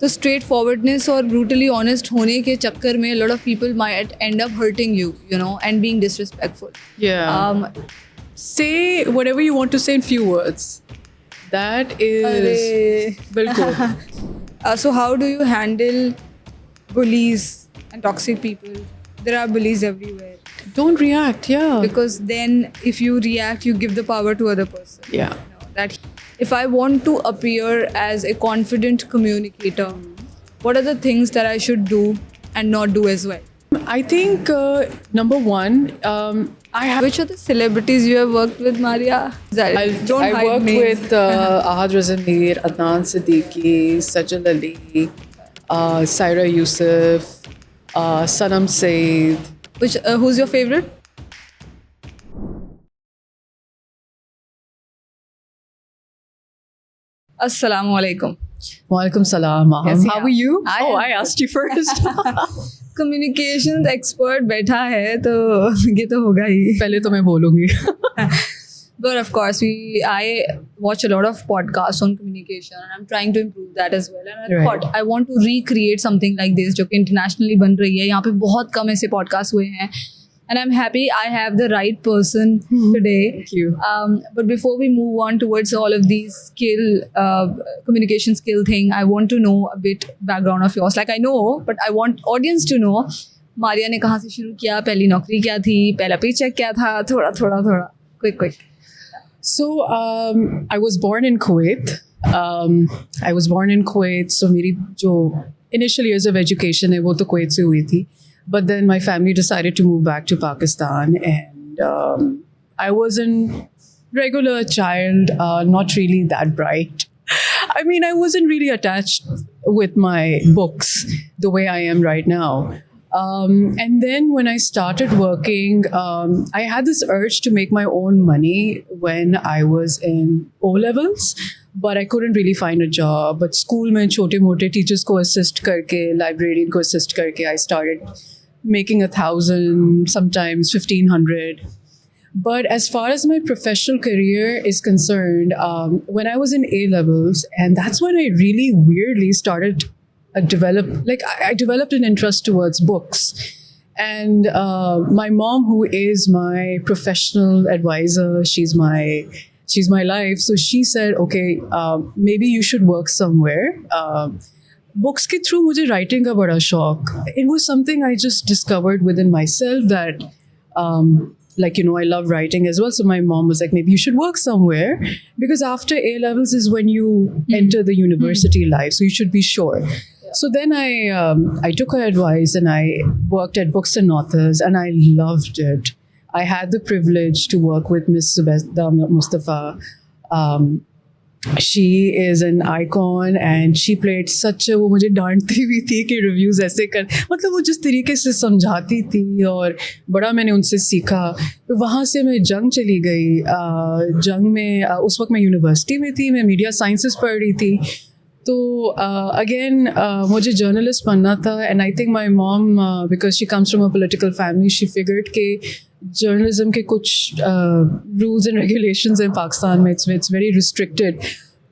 तो straight forwardness और brutally honest होने के चक्कर में lot of people might and up hurting you know and being disrespectful. Say whatever you want to say in few words. That is bilkul. So how do you handle bullies and toxic people? There are bullies everywhere. Don't react. Yeah. Because then if you react, you give the power to other person. Yeah. You know, that if I want to appear as a confident communicator, what are the things that I should do and not do as well? I think number one, I have. Which are the celebrities you have worked with, Maria? Don't I hide worked names. with Ahad Razamir, Adnan Siddiqui, Sajal Ali, Saira Yusuf, Sanam Said. Who's your favorite? Assalamu alaikum. Walaikum salam. Yes, How yeah. are you? I am- I asked you first. Communications expert बैठा है तो ये तो होगा ही. पहले तो मैं बोलूँगी. But of course, I watch a lot of podcasts on communication, and I'm trying to improve that as well. And I Right. thought I want to recreate something like this, जो कि internationally बन रही है. यहाँ पे बहुत कम ऐसे podcasts हुए हैं, and I'm happy I have the right person today. Thank you. But before we move on towards all of these communication skill thing, I want to know a bit background of yours. Like I know, but I want audience to know. Maria ने कहाँ से शुरू किया, पहली नौकरी क्या थी, पहला पेचेक क्या था, थोड़ा, quick. So I was born in Kuwait. So मेरी जो initial years of education है वो तो कुवैत से हुई थी. But then my family decided to move back to Pakistan, and I was a regular child, not really that bright. I mean, I wasn't really attached with my books the way I am right now. And then when I started working, I had this urge to make my own money when I was in O-levels, but I couldn't really find a job. But school mein chote-mote teachers ko assist karke, librarian ko assist karke, I started making 1,000, sometimes 1,500. But as far as my professional career is concerned, when I was in A-levels, and that's when I really weirdly started I developed an interest towards books. And my mom, who is my professional advisor, she's my life. So she said, okay, maybe you should work somewhere. Books ke through mujhe writing ka bada shauk. It was something I just discovered within myself that I love writing as well. So my mom was like, maybe you should work somewhere, because after A-levels is when you enter the university life. So you should be sure. So then I took her advice and I worked at Books and Authors, and I loved it. I had the privilege to work with Miss Zubeda Mustafa. She is an icon, and she played such a वो मुझे डांटती भी थी कि reviews ऐसे कर, मतलब वो जिस तरीके से समझाती थी और बड़ा मैंने उनसे सीखा. तो वहाँ से मैं जंग चली गई. जंग में उस वक्त मैं यूनिवर्सिटी में थी, मैं मीडिया साइंसेस पढ़ रही थी. तो अगेन मुझे जर्नलिस्ट बनना था. And I think my mom, because she comes from a political family, she figured के जर्नलिज्म के कुछ रूल्स एंड रेगुलेशंस हैं पाकिस्तान में, इट्स वेरी रिस्ट्रिक्टेड.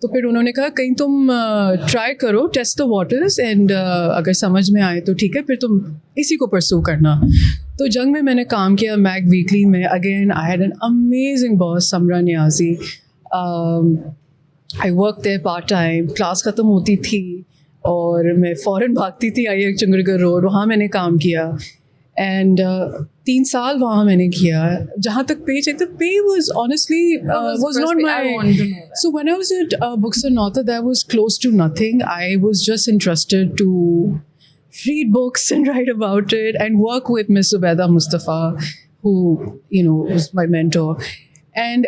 तो फिर उन्होंने कहा कहीं तुम ट्राई करो, टेस्ट द वाटर्स, एंड अगर समझ में आए तो ठीक है, फिर तुम इसी को परसू करना. तो जंग में मैंने काम किया मैग वीकली में. Again I had an amazing boss, Samra Niazi. I work there part time. Class ख़त्म होती थी और मैं फ़ौरन भागती थी आई चंगरगर रोड, वहाँ मैंने काम किया. एंड 3 साल वहाँ मैंने किया. जहाँ तक paycheck, the pay was honestly was not my. So when I was at Books and Author, that was close to nothing. I was just interested to read books and write about it and work with Miss Zubeda Mustafa, who was my mentor. And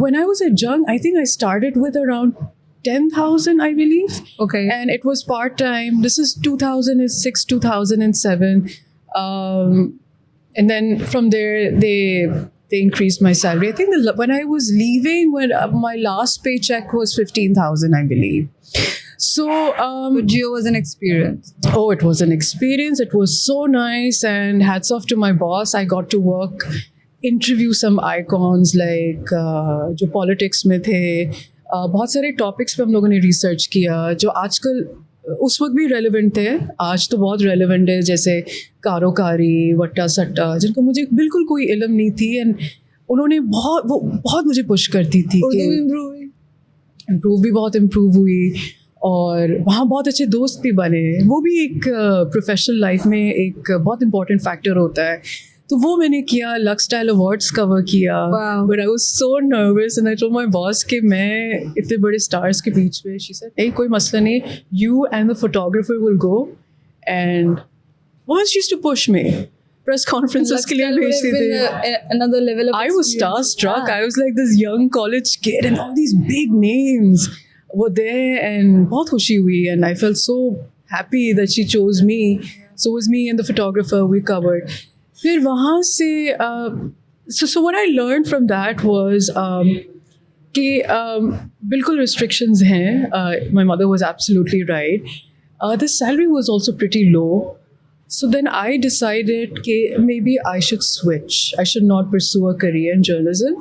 when I was at Jung, I think I started with around 10,000, I believe. Okay. And it was part-time. This is 2006, 2007. And then from there, they increased my salary. I think when I was leaving, my last paycheck was 15,000, I believe. So Geo was an experience. Oh, it was an experience. It was so nice, and hats off to my boss. I got to work, interview some icons like जो politics में थे. बहुत सारे topics पे हम लोगों ने research किया जो आजकल उस वक्त भी रेलिवेंट थे, आज तो बहुत रेलिवेंट है, जैसे कारोकारी, वट्टा सट्टा, जिनका मुझे बिल्कुल कोई इल्म नहीं थी, एंड उन्होंने बहुत मुझे पुश करती थी उर्दू कि इम्प्रूव इम्प्रूव हुई, और वहाँ बहुत अच्छे दोस्त भी बने। वो भी एक प्रोफेशनल लाइफ में एक बहुत इंपॉर्टेंट फैक्टर होता है। तो वो मैंने किया, लक्स स्टाइल अवार्ड्स कवर किया, Wow. But I was so nervous and I told my boss कि मैं इतने बड़े स्टार्स के बीच में, शी सेड नहीं कोई मसला नहीं, you and the photographer will go, and once she used to push me, press conferences के लिए भेजते थे। another level of I was experience. starstruck. Yeah. I was like this young college kid, and all these big names were there, and बहुत खुशी हुई, and I felt so happy that she chose me. So was me and the photographer. We covered. फिर वहाँ से so what I learned from that was कि बिल्कुल restrictions हैं. My mother was absolutely right. The salary was also pretty low. So then I decided that maybe I should switch. I should not pursue a career in journalism,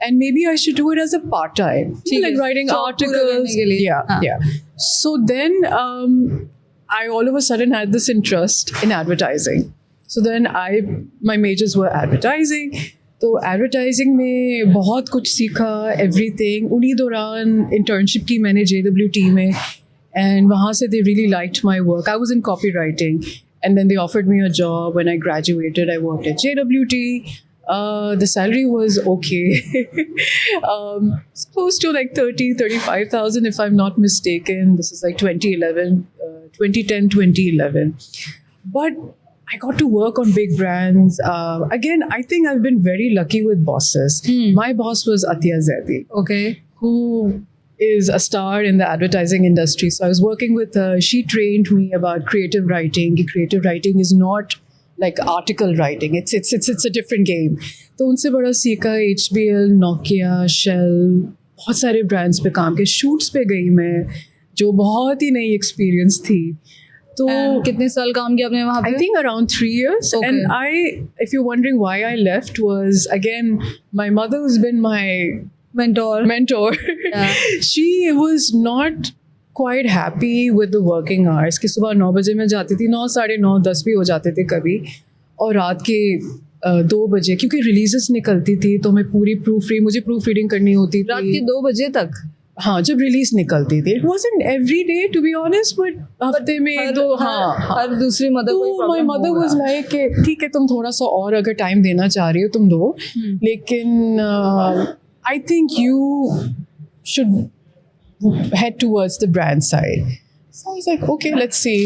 and maybe I should do it as a part-time, like writing Job पूरा articles. करने के लिए. हाँ. Yeah. So then I all of a sudden had this interest in advertising. So then my majors were advertising. तो advertising में बहुत कुछ सीखा, एवरीथिंग। उन्हीं दौरान इंटर्नशिप की मैंने JWT में, and वहाँ से they really liked my work. I was in copywriting, and then they offered me a job. When I graduated, I worked at JWT. The salary was okay. It's close to like 35,000 if I'm not mistaken. This is like 2010, 2011. But I got to work on big brands. Again, I think I've been very lucky with bosses. My boss was Atiya Zaidi, Okay. who is a star in the advertising industry. So I was working with her. She trained me about creative writing. Creative writing is not like article writing. It's a different game. तो उनसे बड़ा सीखा। HBL, Nokia, Shell, बहुत सारे brands पे काम किया। Shoots पे गई मैं, जो बहुत ही नई experience थी। तो And कितने साल काम किया आपने वहाँ पे? I think around 3 years. Okay. And if you're wondering why I left, was again, my mother has been my mentor. Yeah. She was not quite happy with the working hours कि सुबह 9 बजे मैं जाती थी, 9, 9:30, 10 भी हो जाते थे कभी, और रात के 2 बजे, क्योंकि रिलीजेस निकलती थी तो मैं मुझे प्रूफ रीडिंग करनी होती थी रात के 2 बजे तक? हाँ, जब रिलीज निकलती थी। It wasn't every day to be honest, but हफ्ते में 1-2, हाँ। हर दूसरी मदर को तो my mother was like कि ठीक है, तुम थोड़ा सा और अगर टाइम देना चाह रही हो तुम दो, लेकिन I think you should head towards the brand side. So I was like, okay, let's see.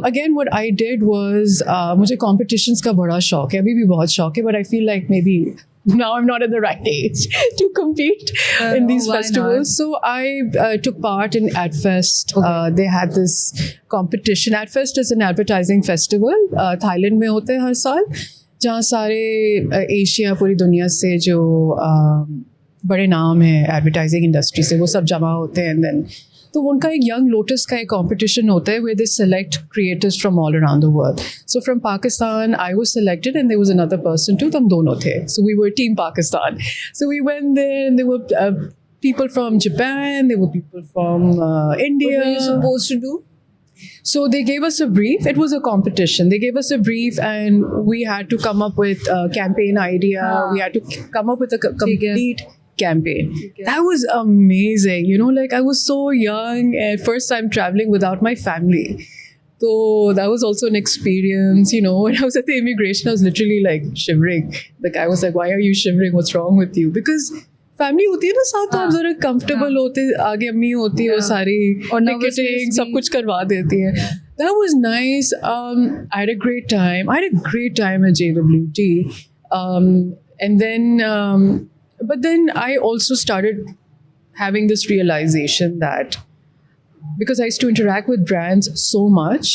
Again, what I did was मुझे competitions का बड़ा शौक है, अभी भी बहुत शौक है, but I feel like maybe now I'm not at the right age to compete in these why festivals. So I took part in AdFest. They had this competition. AdFest is an advertising festival. Thailand में होते हैं हर साल, जहाँ सारे Asia, पूरी दुनिया से जो बड़े नाम हैं एडवर्टाइजिंग इंडस्ट्री से, वो सब जमा होते हैं। एंड देन तो उनका एक यंग लोटस का एक कॉम्पिटिशन होता है where they select creators from all around the world. So from Pakistan, I was selected, and there was another person too. हम दोनों थे. So we were Team Pakistan. So we went there, and there were people from Japan, there were people from India. What were you supposed to do? So they gave us a brief. It was a competition. They gave us a brief, and we had to come up with a campaign idea. We had to come up with a complete campaign. That was amazing. You know, like I was so young and first time traveling without my family. So that was also an experience. You know, when I was at the immigration, I was literally like shivering. The guy was like, "Why are you shivering? What's wrong with you?" Because family होती है ना साथ, तो आप जरा comfortable होते, आगे अम्मी होती है, वो सारी ticketing सब कुछ करवा देती है। That was nice. I had a great time. I had a great time at JWT. And then but then I also started having this realization that because I used to interact with brands so much,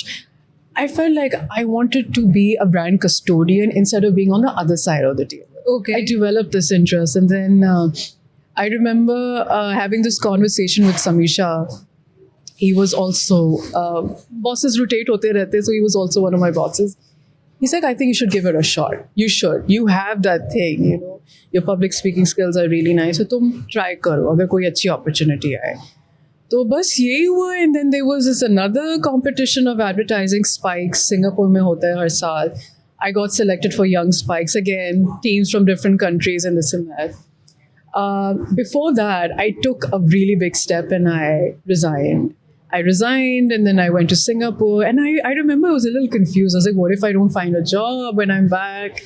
I felt like I wanted to be a brand custodian instead of being on the other side of the table. Okay. I developed this interest, and then I remember having this conversation with Samisha. He was also bosses rotate hote rehte, so he was also one of my bosses. He's like, I think you should give it a shot. You should. You have that thing, you know. Your public speaking skills are really nice. So तुम try करो अगर कोई अच्छी opportunity आए. तो बस यही हुआ. And then there was this another competition of advertising, Spikes, Singapore में होता है हर साल. I got selected for Young Spikes again, teams from different countries and this and that. Before that, I took a really big step and I resigned. And then I went to Singapore, and I remember I was a little confused. I was like, what if I don't find a job when I'm back?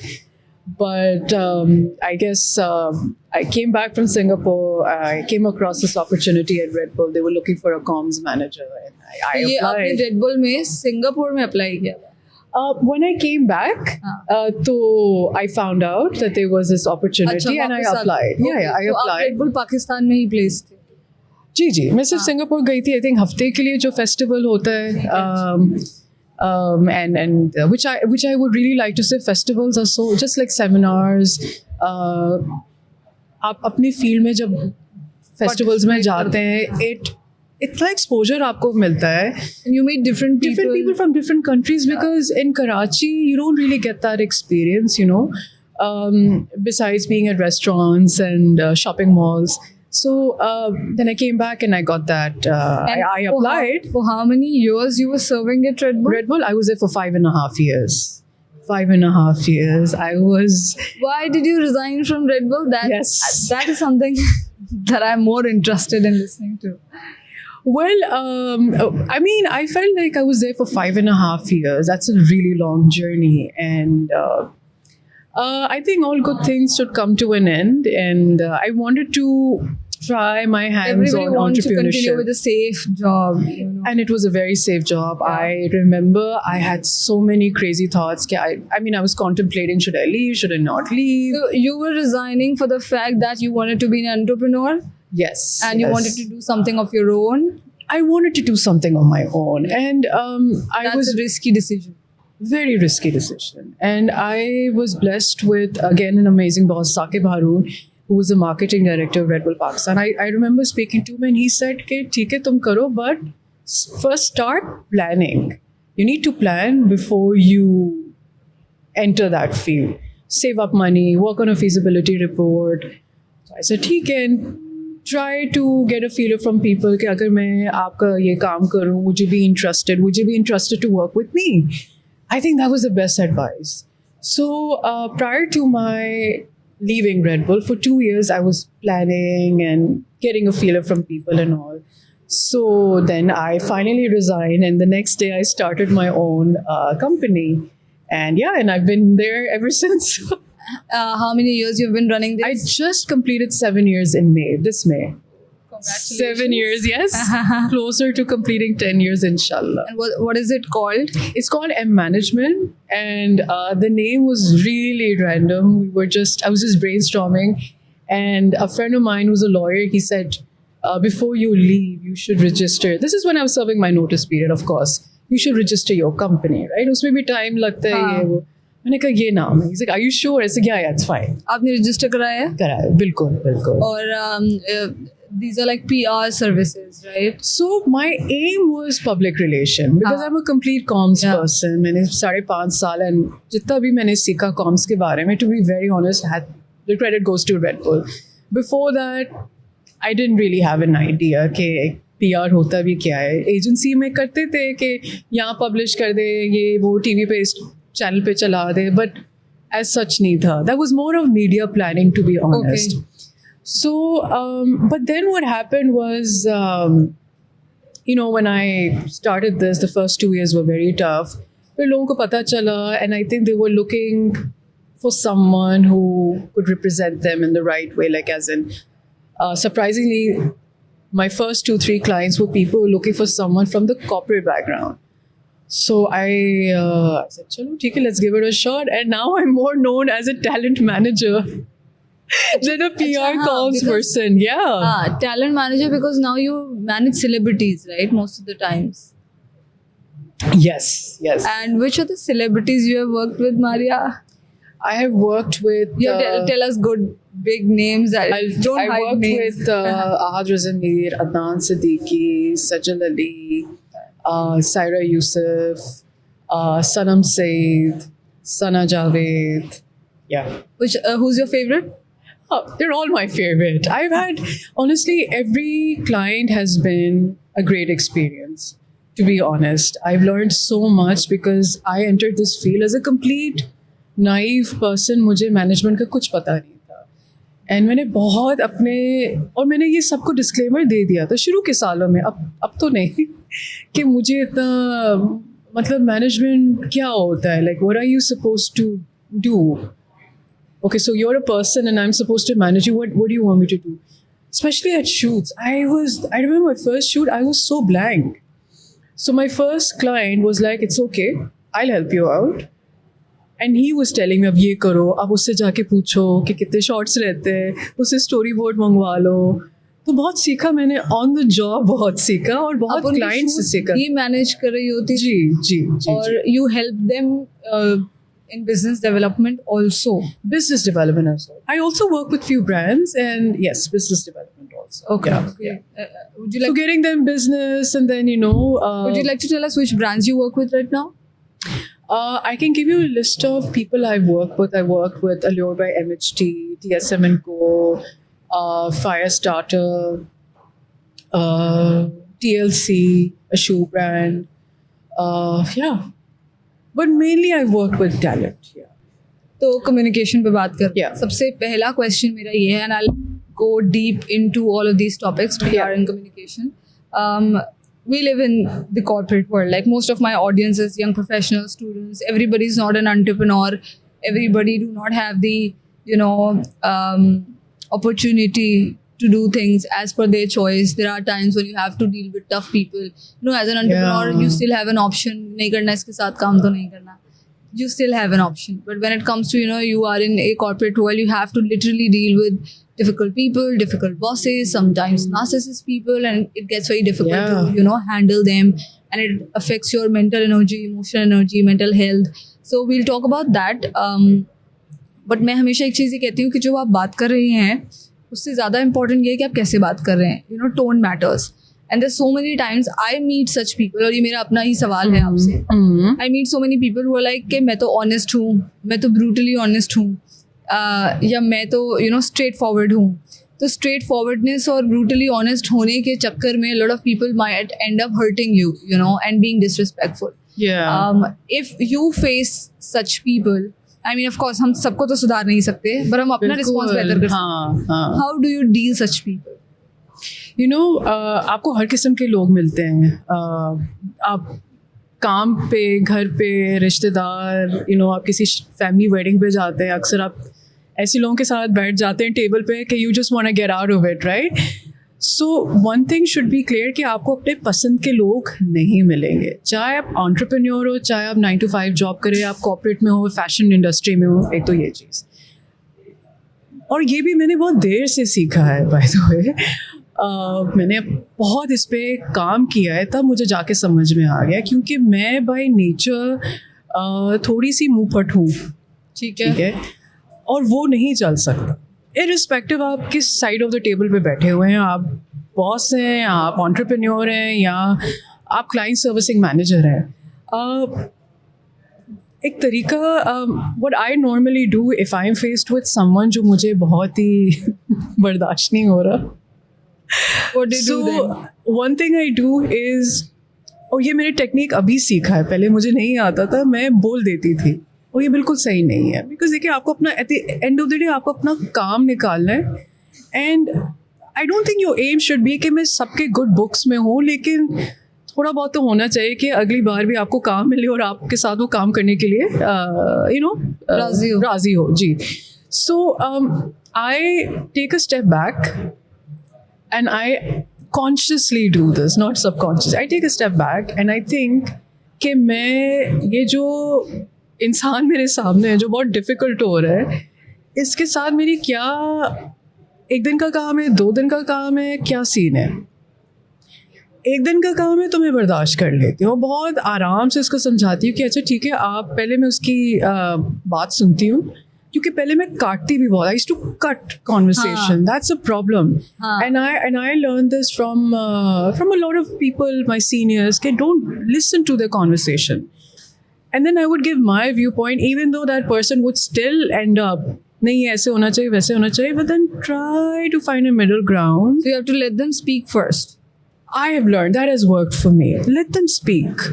But I guess I came back from Singapore. I came across this opportunity at Red Bull. They were looking for a comms manager, and I ये आपने applied. Red bull में Singapore में apply किया था. When I came back, so I found out that there was this opportunity, and I वापस applied. Okay, Yeah, I तो आप applied. Red bull Pakistan में ही प्लेस थे. जी जी, मैं सिर्फ सिंगापुर गई थी. आई थिंक हफ्ते के लिए जो फेस्टिवल होता है. And which I would really like to say, festivals are so just like seminars. आप अपनी फील्ड में जब फेस्टिवल्स में जाते हैं, इतना एक्सपोजर आपको मिलता है. And you meet different people. From different countries, because in Karachi you don't really get that experience, you know, besides being at restaurants and shopping malls. So then I came back and I got that. And I applied. For how many years you were serving at Red Bull? Red Bull, I was there for 5.5 years. 5.5 years. I was. Why did you resign from Red Bull? Yes. That is something that I'm more interested in listening to. Well, I mean, I felt like I was there for 5.5 years. That's a really long journey. And I think all good things should come to an end. And I wanted to try my hands Everybody on wants to continue entrepreneurship. with a safe job. You know. And it was a very safe job. I remember I had so many crazy thoughts. I mean, I was contemplating, should I leave? Should I not leave? So you were resigning for the fact that you wanted to be an entrepreneur Yes. and you yes. wanted to do something of your own. I wanted to do something on my own. And I That's was a risky decision. very risky decision. And I was blessed with, again, an amazing boss, Saqib Haroon, who was the marketing director of Red Bull Pakistan. I remember speaking to him and he said, "Ke, theek hai, tum karo, but first start planning. You need to plan before you enter that field. Save up money, work on a feasibility report." So I said, "theek hai," and try to get a feeler from people कि अगर मैं आपका ये काम करूँ, would you be interested to work with me? I think that was the best advice. So prior to my leaving Red Bull, for 2 years, I was planning and getting a feeler from people and all. So then I finally resigned, and the next day I started my own company. And yeah, and I've been there ever since. How many years you've been running I this? just completed 7 years in this May. Congratulations. 7 years, yes. Closer to completing 10 years, inshallah. And what is it called? It's called M Management, and the name was really random. I was just brainstorming, and a friend of mine who's a lawyer, he said, before you leave, you should register. This is when I was serving my notice period, of course. You should register your company, right? उसमें भी time लगता है ये वो. मैंने कहा ये नाम है. He's like, "Are you sure?" I said, "Yeah, it's fine." आपने register कराया है? कराया, बिल्कुल, बिल्कुल. और these are like PR services, right? So my aim was public relation because हाँ. I'm a complete comms Yeah. person. मैंने 5.5 साल and जितना भी मैंने सीखा comms के बारे में, to be very honest, the credit goes to Red Bull. Before that, I didn't really have an idea कि PR होता भी क्या है. Agency में करते थे कि यहाँ publish कर दे, ये वो TV पे चैनल पे चला दे, but as such नहीं था. That was more of media planning, to be honest. Okay. So, but then what happened was, you know, when I started this, the first 2 years were very tough. फिर लोगों को पता चला, and I think they were looking for someone who could represent them in the right way, like as in, surprisingly, my first 2-3 clients were people looking for someone from the corporate background. So I said, "Chalo, theek hai, let's give it a shot." And now I'm more known as a talent manager than a PR हाँ, comms because- person. Yeah. Talent manager, because now you manage celebrities, right? Most of the times. Yes. Yes. And which are the celebrities you have worked with, Maria? I have worked with. You have tell us good big names. That don't I hide worked names. with Ahad Razamir, Adnan Siddiqui, Sajal Ali, Saira Yusuf, Sanam Saeed, Sana Javed. Yeah. Who's your favorite? They're all my favorite. I've had, honestly, every client has been a great experience. To be honest, I've learned so much because I entered this field as a complete naive person. मुझे management का कुछ पता नहीं था. And मैंने बहुत अपने, और मैंने ये सबको disclaimer दे दिया था शुरू के सालों में. अब तो नहीं कि मुझे इतना, मतलब management क्या होता है? Like, what are you supposed to do? Okay, so you're a person and I'm supposed to manage you. What do you want me to do? Especially at shoots. I remember my first shoot, I was so blank. So my first client was like, it's okay, I'll help you out. And he was telling me, अब ये करो, अब उससे जाके पूछो कि कितने shots रहते हैं, उससे स्टोरी बोर्ड मंगवा लो. तो बहुत सीखा मैंने, ऑन द जॉब बहुत सीखा, और बहुत क्लाइंट से सीखा. ये मैनेज कर रही होती जी जी जी. और you help them in business development also. Business development also. I also work with few brands, and yes, business development also. Okay. Yeah, Okay. yeah. Would you like So getting them business, and then would you like to tell us which brands you work with right now? I can give you a list of people I've worked with. I worked with Allure by MHT, TSM & Co, Firestarter, TLC, a shoe brand. Yeah. But mainly I've worked with talent. Yeah. तो communication पे बात करते हैं. Yeah. सबसे पहला question मेरा ये है, and I'll go deep into all of these topics. PR Yeah. and communication. We live in the corporate world. Like most of my audience is young professionals, students. Everybody's not an entrepreneur. Everybody do not have the opportunity to do things as per their choice. There are times when you have to deal with tough people. As an entrepreneur, Yeah. you still have an option. नहीं करना इसके साथ काम तो नहीं करना. You still have an option. But when it comes to, you are in a corporate world, you have to literally deal with difficult people, difficult bosses, sometimes narcissist people, and it gets very difficult to, handle them. And it affects your mental energy, emotional energy, mental health. So we'll talk about that. But मैं हमेशा एक चीज़ ये कहती हूँ कि जो आप बात कर रही हैं, उससे ज़्यादा इंपॉर्टेंट ये है कि आप कैसे बात कर रहे हैं. Tone matters. And there so many times I meet such people, और ये मेरा अपना ही सवाल है आपसे. I meet so many people who are like कि मैं तो ऑनेस्ट हूँ, मैं तो ब्रूटली ऑनेस्ट हूँ, या मैं तो स्ट्रेट फॉरवर्ड हूँ. तो स्ट्रेट फॉरवर्डनेस और ब्रूटली ऑनेस्ट होने के चक्कर में lot of people might and up hurting you and being disrespectful. If you face such people, I mean, of course, हम सबको तो सुधार नहीं सकते, पर हम अपना रिस्पॉन्स बेहतर कर सकते हैं. How do you deal such people? आपको हर किस्म के लोग मिलते हैं. आप काम पे, घर पे, रिश्तेदार, आप किसी फैमिली वेडिंग पे जाते हैं, अक्सर आप ऐसे लोगों के साथ बैठ जाते हैं टेबल पे कि you just want to get out of it, right? So one thing should be clear कि आपको अपने पसंद के लोग नहीं मिलेंगे. चाहे आप एंटरप्रेन्योर हो, चाहे आप 9 to 5 जॉब करें, आप कॉर्पोरेट में हो, फैशन इंडस्ट्री में हो. एक तो ये चीज़, और ये भी मैंने बहुत देर से सीखा है बाय द वे. मैंने बहुत इस पर काम किया है, तब मुझे जाके समझ में आ गया, क्योंकि मैं बाय नेचर थोड़ी सी मुँहफट हूँ. ठीक है, और वो नहीं चल सकता. इररिस्पेक्टिव आप किस साइड ऑफ द टेबल पे बैठे हुए हैं, आप बॉस हैं, आप एंटरप्रेन्योर हैं, या आप क्लाइंट सर्विसिंग मैनेजर हैं. एक तरीका, what I normally do if I am faced with someone जो मुझे बहुत ही बर्दाश्त नहीं हो रहा, one thing I do is, और ये मैंने टेक्निक अभी सीखा है, पहले मुझे नहीं आता था, मैं बोल देती थी, और ये बिल्कुल सही नहीं है. बिकॉज देखिए, आपको अपना at the end of the day आपको अपना काम निकालना है. And I don't think your aim should be कि मैं सबके गुड बुक्स में हूँ, लेकिन थोड़ा बहुत तो होना चाहिए कि अगली बार भी आपको काम मिले और आपके साथ वो काम करने के लिए राजी हो. जी. So I take a step back and I consciously do this, not subconscious. I take a step back and I think कि मैं, ये जो इंसान मेरे सामने है जो बहुत डिफ़िकल्ट हो रहा है, इसके साथ मेरी क्या 1 दिन का काम है, 2 दिन का काम है, क्या सीन है. 1 दिन का काम है तो मैं बर्दाश्त कर लेती हूँ, बहुत आराम से उसको समझाती हूँ कि अच्छा ठीक है, आप पहले, मैं उसकी बात सुनती हूँ, क्योंकि पहले मैं काटती भी बहुत. I used to cut conversation, that's a problem. And I learn this from a lot of people, my seniors, के don't listen to the conversation. And then I would give my viewpoint, even though that person would still end up नहीं ऐसे होना चाहिए वैसे होना चाहिए, but then try to find a middle ground. So you have to let them speak first. I have learned that has worked for me. Let them speak.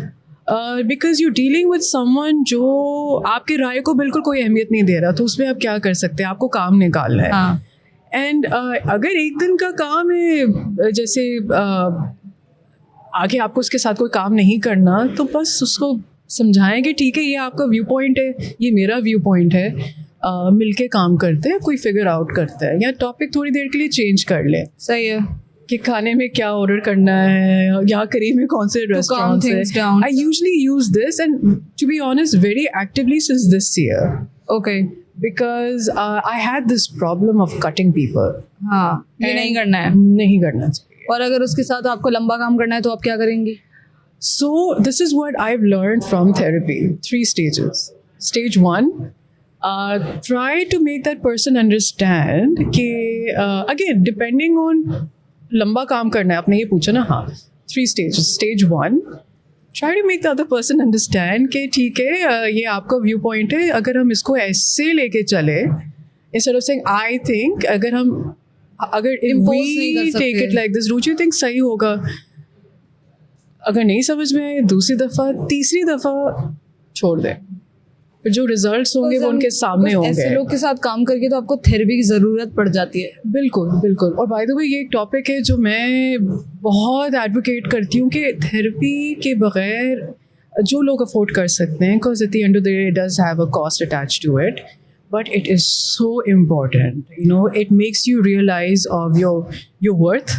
Because you're dealing with someone जो आपके राय को बिल्कुल कोई अहमियत नहीं दे रहा, तो उसमें आप क्या कर सकते हैं, आपको काम निकालना है. हाँ. एंड अगर एक दिन का काम है, जैसे आगे आपको उसके साथ कोई काम नहीं करना, तो बस उसको समझाएं कि ठीक है ये आपका व्यू पॉइंट है, ये मेरा व्यू पॉइंट है, मिलके काम करते हैं, कोई फिगर आउट करता है, या टॉपिक थोड़ी देर के लिए चेंज कर ले सही है कि खाने में क्या ऑर्डर करना है या करीब में कौन से रेस्टोरेंट्स है. I usually use this and to be honest very actively since this year. Okay. Because I had this problem of cutting people. हाँ, ये नहीं करना है. नहीं करना चाहिए. और अगर उसके साथ आपको लंबा काम करना है तो आप क्या करेंगी? So this is what I've learned from therapy. 3 stages. Stage 1, try to make that person understand कि again depending on लंबा काम करना है, आपने ये पूछा ना. हाँ, 3 stages. Stage 1, try to make the other person understand कि ठीक है ये आपका व्यू पॉइंट है, अगर हम इसको ऐसे लेके चले, instead of saying I think, अगर if we take it like this, don't you think सही होगा? अगर नहीं समझ में आए दूसरी दफ़ा तीसरी दफ़ा छोड़ दें, फिर जो रिजल्ट्स होंगे वो उनके सामने होंगे. ऐसे लोग के साथ काम करके तो आपको थेरेपी की ज़रूरत पड़ जाती है. बिल्कुल बिल्कुल. और बाय द वे ये एक टॉपिक है जो मैं बहुत एडवोकेट करती हूँ कि थेरेपी के बगैर जो लोग अफोर्ड कर सकते हैं, because at the end of the day it does have a cost attached to it, but it is so important. You know, it makes you realise of your worth,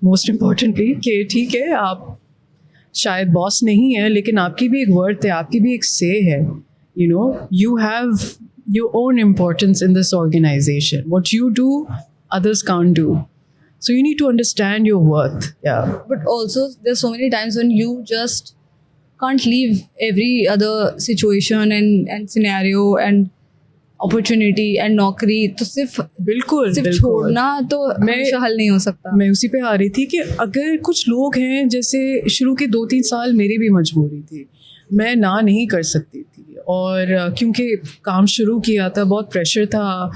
most importantly, कि ठीक है आप शायद boss नहीं है लेकिन आपकी भी एक वर्थ है, आपकी भी एक से है. You know, you have your own importance in this organization. What you do, others can't do. So you need to understand your worth. Yeah. But also, there's so many times when you just can't leave every other situation and scenario and opportunity and नौकरी, तो सिर्फ बिल्कुल छोड़ना तो हमेशा हल नहीं हो सकता. मैं उसी पे आ रही थी कि अगर कुछ लोग हैं, जैसे शुरू के 2-3 साल मेरी भी मजबूरी थी, मैं ना नहीं कर सकती थी, और क्योंकि काम शुरू किया था, बहुत प्रेशर था.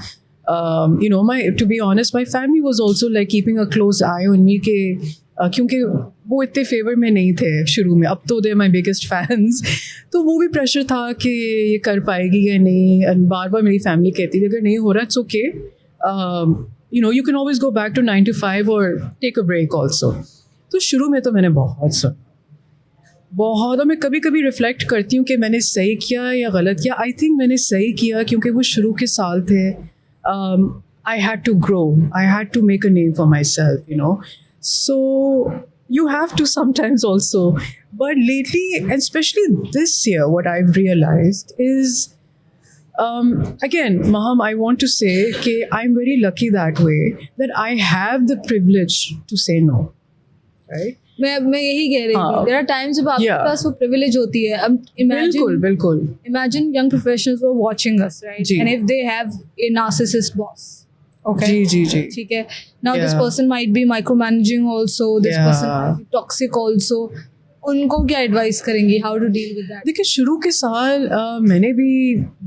You know, to be honest my family was also like keeping a close eye on me, के क्योंकि वो इतने फेवर में नहीं थे शुरू में, अब तो दे माई बिगेस्ट फैंस. तो वो भी प्रेशर था कि ये कर पाएगी या नहीं, एंड बार बार मेरी फैमिली कहती थी अगर नहीं हो रहा it's okay, you know, you can always go back to 9 to 5 और टेक अ ब्रेक ऑल्सो. तो शुरू में तो मैंने बहुत सुना, बहुत, और मैं कभी कभी रिफ्लेक्ट करती हूँ कि मैंने सही किया या गलत किया. आई थिंक मैंने सही किया, क्योंकि वो शुरू के साल थे. I had to grow, I had to make a name for myself, you know. So you have to sometimes also, but lately, and especially this year, what I've realized is, again, Maham, I want to say that I'm very lucky that way, that I have the privilege to say no, right? मैं यही कह रही थी, there are times जब आपके पास वो privilege होती है. अब बिल्कुल. Imagine young professionals who are watching us, right? And if they have a narcissist boss. Okay. जी. ठीक है. Now this person might be micromanaging also. This person might be toxic also. उनको क्या advice करेंगी? How to deal with that? देखिए, शुरू के साल मैंने भी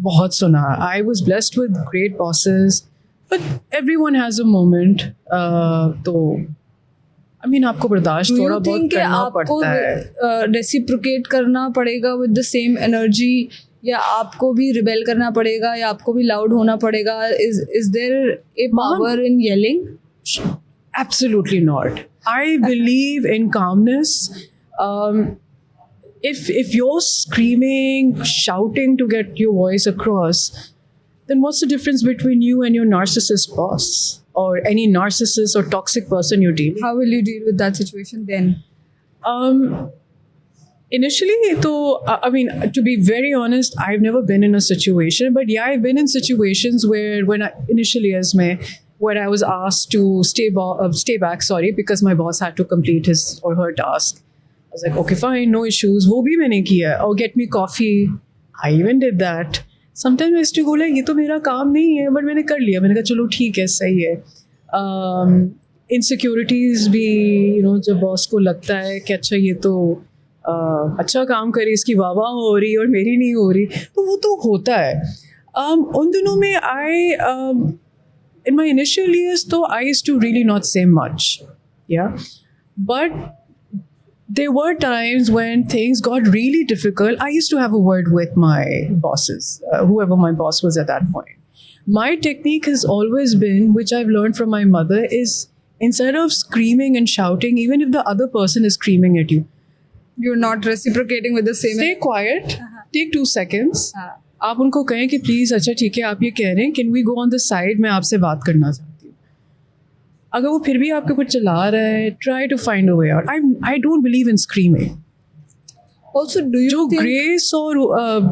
बहुत सुना. I was blessed with great bosses, but everyone has a moment. तो I mean, आपको बर्दाश्त थोड़ा बहुत करना पड़ता है. रेसिप्रोकेट करना पड़ेगा with the same energy, या आपको भी रिबेल करना पड़ेगा, या आपको भी लाउड होना पड़ेगा? Is there a power in yelling? Absolutely not. I believe in calmness. If you're screaming, shouting to get your voice across, then what's the difference between you and your narcissist boss or any narcissist or toxic person you deal with? How will you deal with that situation then? Initially, I mean, to be very honest, I've never been in a situation, but yeah, I've been in situations where where I was asked to stay back, because my boss had to complete his or her task. I was like, okay, fine, no issues. वो भी मैंने किया. Or get me coffee. I even did that. Sometimes I used to go like, ये तो मेरा काम नहीं है, but मैंने कर लिया. मैंने कहा चलो ठीक है, सही है. Insecurities भी, you know, जब बॉस को लगता है कि अच्छा ये तो अच्छा काम करे, इसकी वाह हो रही और मेरी नहीं हो रही, तो वो तो होता है. उन दिनों में in my initial years, though, I used to really not say much. Yeah. But there were times when things got really difficult. I used to have a word with my bosses, whoever my boss was at that point. My technique has always been, which I've learned from my mother, is instead of screaming and shouting, even if the other person is screaming at you, You're not reciprocating with the same. stay quiet, take 2 seconds. हाँ. आप उनको कहें कि please अच्छा ठीक है आप ये कह रहे हैं can we go on the side मैं आपसे बात करना चाहती हूँ अगर वो फिर भी आपके ऊपर चला रहा है try to find a way out I don't believe in screaming Also, do you जो think ग्रेस और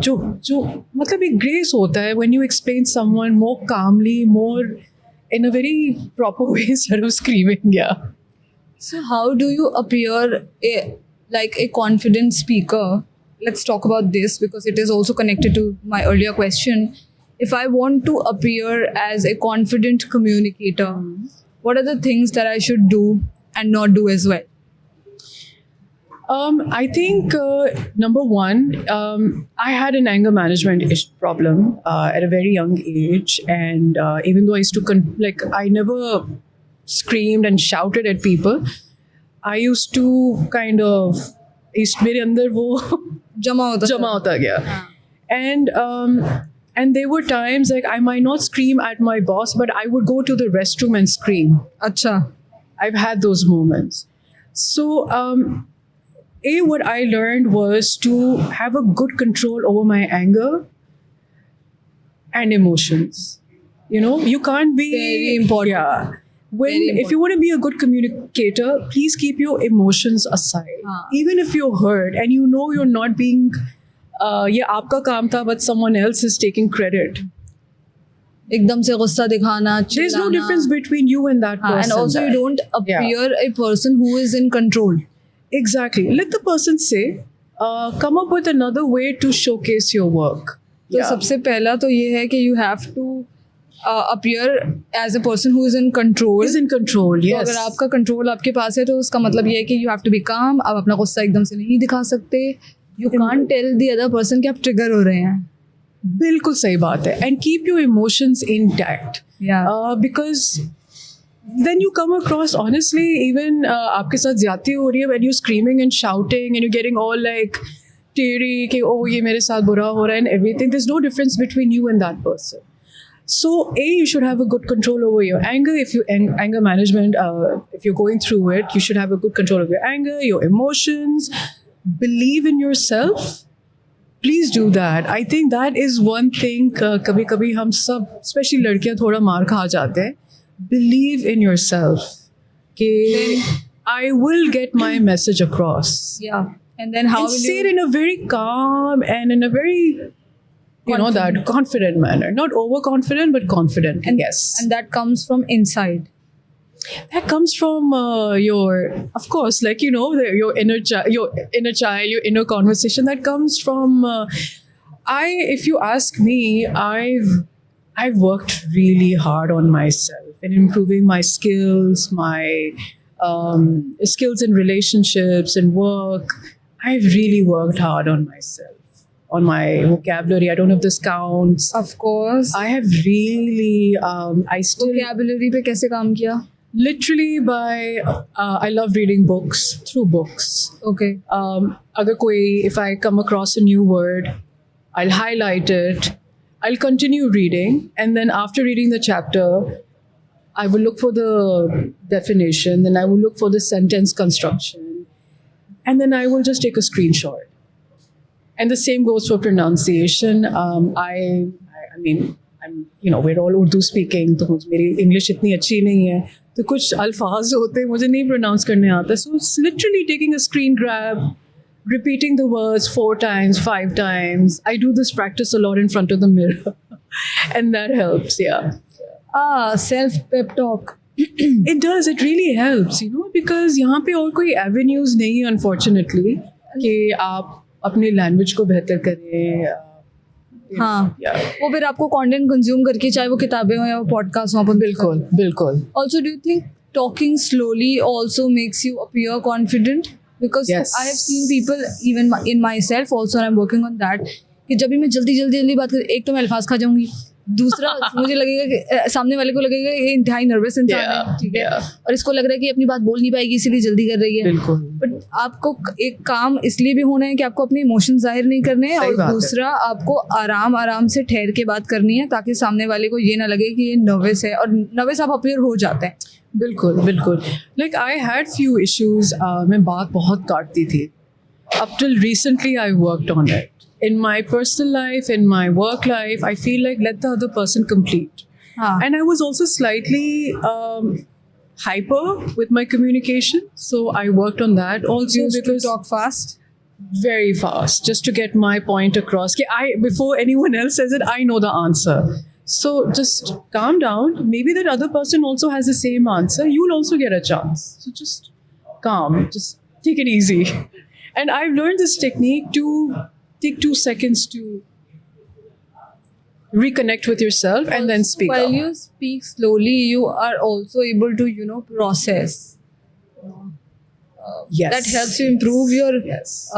जो जो मतलब एक ग्रेस होता है when you explain someone more calmly more in a very proper way instead of screaming या so? How do you appear like a confident speaker? Let's talk about this because it is also connected to my earlier question. If I want to appear as a confident communicator, what are the things that I should do and not do as well? I think number one, I had an anger management problem at a very young age, and even though I used to I never screamed and shouted at people, I used to kind of मेरे अंदर वो जमा होता गया, and there were times like I might not scream at my boss, but I would go to the restroom and scream. अच्छा. I've had those moments. So, what I learned was to have a good control over my anger and emotions. You know, you can't be Very important. Yeah. Very If you want to be a good communicator, please keep your emotions aside. Even if you're hurt and you know you're not being, ये आपका काम था, but someone else is taking credit. एकदम से गुस्सा दिखाना, There's no चिल्लाना. difference between you and that person. And also you don't appear a person who is in control. Exactly. Let the person say, come up with another way to showcase your work. तो सबसे पहला तो ये है कि you have to appear as a person who is in control. Is in control, तो yes. अगर आपका कंट्रोल आपके पास है तो उसका मतलब ये है कि यू हैव टू बी काम. आप अपना गुस्सा एकदम से नहीं दिखा सकते. You can't tell the other person कि आप ट्रिगर हो रहे हैं. बिल्कुल सही बात है. And keep your emotions intact. Yeah. Because then you come across, honestly, even आपके साथ ज्यादती हो रही है when you're screaming and shouting and you're getting all like teary कि oh ये मेरे साथ बुरा हो रहा है and everything. There's no difference between you and that person. So, you should have a good control over your anger. If you anger management, if you're going through it, you should have a good control of your anger, your emotions. Believe in yourself. Please do that. I think that is one thing. कभी-कभी हम सब, especially लड़कियां थोड़ा मार खा जाते हैं. Believe in yourself. कि I will get my message across. Yeah. And then how And will say you it in a very calm and in a very that confident manner, not overconfident but confident. Yes, and that comes from inside. that comes from your, of course, like your inner child, your inner conversation. That comes from if you ask me, I've worked really hard on myself in improving my skills, my skills in relationships and work. I've really worked hard on myself. On my vocabulary, I don't know if this counts. Of course. I have really, I still vocabulary पे कैसे काम किया? literally by I love reading books, through books. Okay. अगर कोई, if I come across a new word, I'll highlight it. I'll continue reading, and then after reading the chapter, I will look for the definition. Then I will look for the sentence construction, and then I will just take a screenshot. And the same goes for pronunciation. I mean, we're all Urdu speaking, तो मेरी English इतनी अच्छी नहीं है, तो कुछ अल्फाज होते हैं मुझे नहीं pronounce करने आता. So it's literally taking a screen grab, repeating the words 4 times, 5 times. I do this practice a lot in front of the mirror, and that helps. Yeah. Self pep talk. It does. It really helps, because यहाँ पे और कोई avenues नहीं है, unfortunately, कि आप अपनी language को बेहतर करें. हाँ. वो फिर आपको कंटेंट कंज्यूम करके, चाहे वो किताबें हो या वो पॉडकास्ट हो, बिल्कुल. Also, do you think talking slowly also makes you appear confident? Because Yes. I have seen people, even in myself also, and I'm working on that, कि जब भी मैं जल्दी जल्दी जल्दी बात कर, एक तो मैं अल्फाज खा जाऊंगी, दूसरा मुझे लगेगा कि सामने वाले को लगेगा ये इंतहाई नर्वस इंसान है, ठीक है, और इसको लग रहा है कि अपनी बात बोल नहीं पाएगी इसीलिए जल्दी कर रही है। बिल्कुल। बट आपको एक काम इसलिए भी होना है कि आपको अपने इमोशन जाहिर नहीं करने हैं, सही और बात है। दूसरा आपको आराम आराम से ठहर के बात करनी है ताकि सामने वाले को ये ना लगे कि ये नर्वस है, और नर्वस आप अपीयर हो जाते हैं। बिल्कुल बिल्कुल। Like I had few issues, मैं बात बहुत काटती थी। Up till recently I worked on it. In my personal life, in my work life, I feel like let the other person complete. हाँ, And I was also slightly hyper with my communication, so I worked on that also used to because talk fast. very fast just to get my point across. Ki I, before anyone else says it, I know the answer. So just calm down. Maybe that other person also has the same answer. You'll also get a chance. So just calm. Just take it easy. And I've learned this technique to take 2 seconds to reconnect with yourself and then speak While up. you speak slowly, you are also able to, process. Yes. That helps you improve your Yes.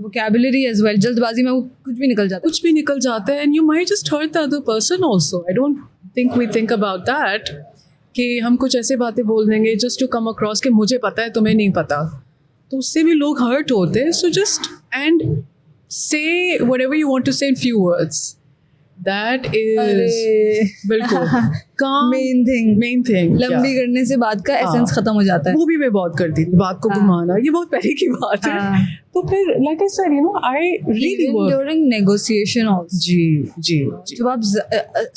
vocabulary as well. जल्दबाजी में वो कुछ भी निकल जाता है. कुछ भी निकल जाता है, and you might just hurt the other person also. I don't think we think about that कि हम कुछ ऐसे बातें बोल देंगे just to come across कि मुझे पता है तुम्हें नहीं पता, तो उससे भी लोग hurt होते हैं. So just and say whatever you want to say in few words. That is अरे बिल्कुल calm. Main thing, main thing. लंबी yeah. करने से बात का एसेंस खत्म हो जाता है. वो भी मैं बहुत करती थी, बात को हाँ. घुमाना, ये बहुत पहले की बात है. हाँ. तो फिर like I said, I really Even work. during negotiation also. जी जी जी. जब आप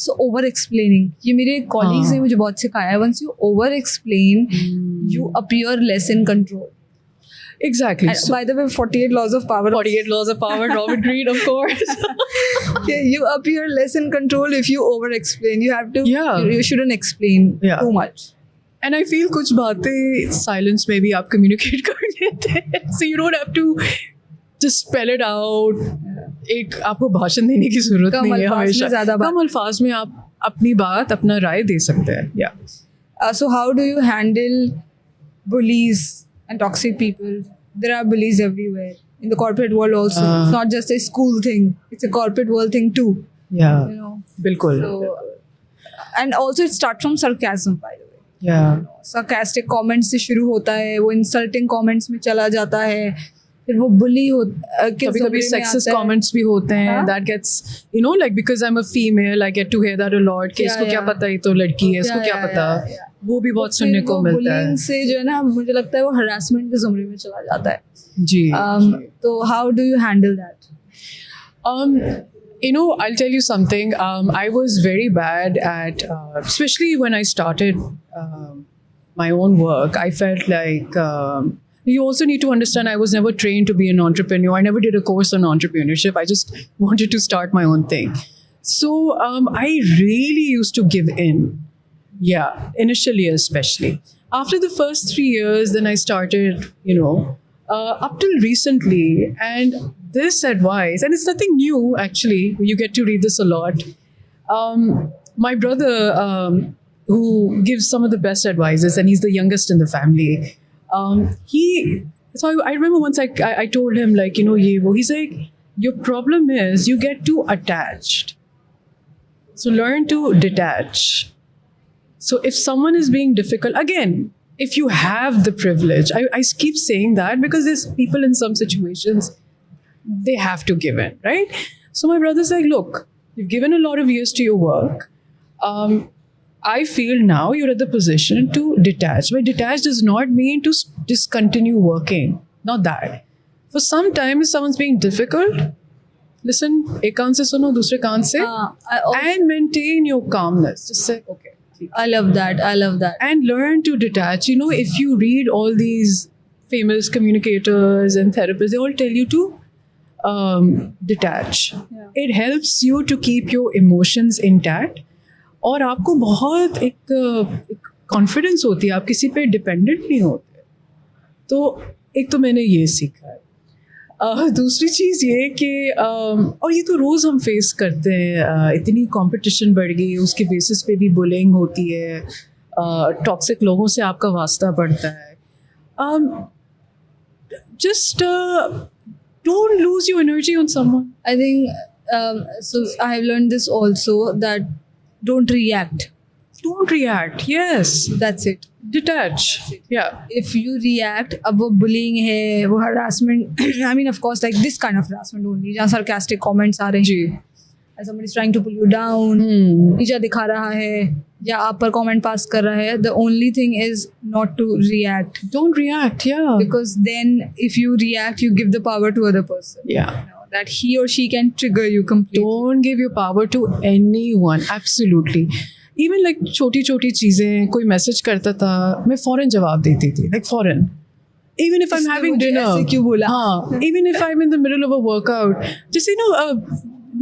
so over explaining, ये मेरे colleagues ने मुझे बहुत सिखाया है. Once you over explain, you appear less in control. Exactly. And by the way, 48 laws of power. 48 Laws of Power, Robert Greene, of course. Yeah, you appear less in control if you over explain. You have to. Yeah. You shouldn't explain Yeah. too much. And I feel कुछ बातें silence में भी आप communicate कर लेते हैं. So you don't have to just spell it out. एक आपको भाषण देने की जरूरत कम नहीं है अल्फाज में हमेशा. ज़्यादा बात. कम अल्फाज में आप अपनी बात, अपना राय दे सकते हैं. Yeah. So how do you handle bullies and toxic people? There are bullies everywhere in the corporate world also. It's not just a school thing; it's a corporate world thing too. Yeah. बिल्कुल. So, and also it starts from sarcasm, by the way. Yeah. Sarcastic comments से शुरू होता है, वो insulting comments में चला जाता है, फिर वो bully कभी-कभी sexist comments भी होते हैं. हाँ? That gets, like because I'm a female, I get to hear that a lot. कि Yeah, इसको क्या yeah. पता, ये तो लड़की है, इसको Yeah, क्या yeah, पता. yeah. वो भी बहुत सुनने को मिलता है. bullying से जो है ना, मुझे लगता है वो harassment के ज़ुमरे में चला जाता है. जी. तो how do you handle that? I'll tell you something. I was very bad at, especially when I started my own work. I felt like you also need to understand I was never trained to be an entrepreneur. I never did a course on entrepreneurship. I just wanted to start my own thing. So I really used to give in. Yeah, initially especially. After the first 3 years, then I started, up till recently. And this advice, and it's nothing new actually, you get to read this a lot. My brother, who gives some of the best advices, and he's the youngest in the family, so I remember once I told him, like, he's like, your problem is you get too attached. So learn to detach. So if someone is being difficult, again, if you have the privilege, I keep saying that because there's people in some situations, they have to give in, right? So my brother's like, look, you've given a lot of years to your work. I feel now you're at the position to detach. But detach does not mean to discontinue working. Not that. For some time, if someone's being difficult, listen, एक कान से सुनो, दूसरे कान से, and maintain your calmness. Just say, okay. I love that. And learn to detach. If you read all these famous communicators and therapists, they all tell you to detach. Yeah. It helps you to keep your emotions intact. और आपको बहुत एक confidence होती है, आप किसी पे dependent नहीं होते. तो एक तो मैंने ये सीखा है. दूसरी चीज़ ये कि और ये तो रोज़ हम फेस करते हैं, इतनी कंपटीशन बढ़ गई, उसके बेसिस पे भी बुलिंग होती है, टॉक्सिक लोगों से आपका वास्ता पड़ता है. Just Don't lose your energy on someone. I think so. I have learned this also, that don't react. Don't react. Yes. That's it. Detach. Yeah. If you react, अब वो bullying है, वो harassment. I mean, of course, like this kind of harassment only, जहाँ sarcastic comments आ रहे हैं, जी. and somebody is trying to pull you down, नीचा दिखा रहा है, या आप पर comment pass कर रहा है. The only thing is not to react, Don't react. Yeah. because then if you react, you give the power to other person. Yeah. You know, that he or she can trigger you completely. Don't give your power to anyone. Absolutely. Even like छोटी छोटी चीज़ें, कोई message करता था, मैं फ़ौरन जवाब देती थी, like फ़ौरन. Even if I'm इसने having मुझे dinner. ऐसे क्यों बोला? हाँ. Even if I'm in the middle of a workout, just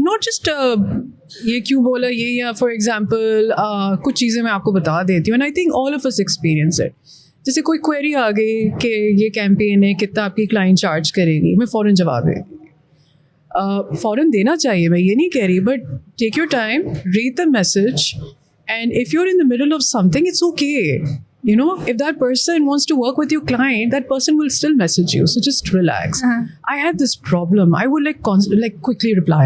not just ये क्यों बोला ये, या for example कुछ चीज़ें मैं आपको बता देती हूँ. And I think all of us experience it. जैसे कोई क्वेरी आ गई कि ये कैंपेन है, कितना आपकी क्लाइंट चार्ज करेगी, मैं फ़ौरन जवाब देती हूँ. फ़ौरन देना चाहिए, मैं ये नहीं कह रही, but take your time, read the message, and if you are in the middle of something, it's okay. You know, if that person wants to work with your client, that person will still message you. So just relax. I had this problem. I would like quickly reply.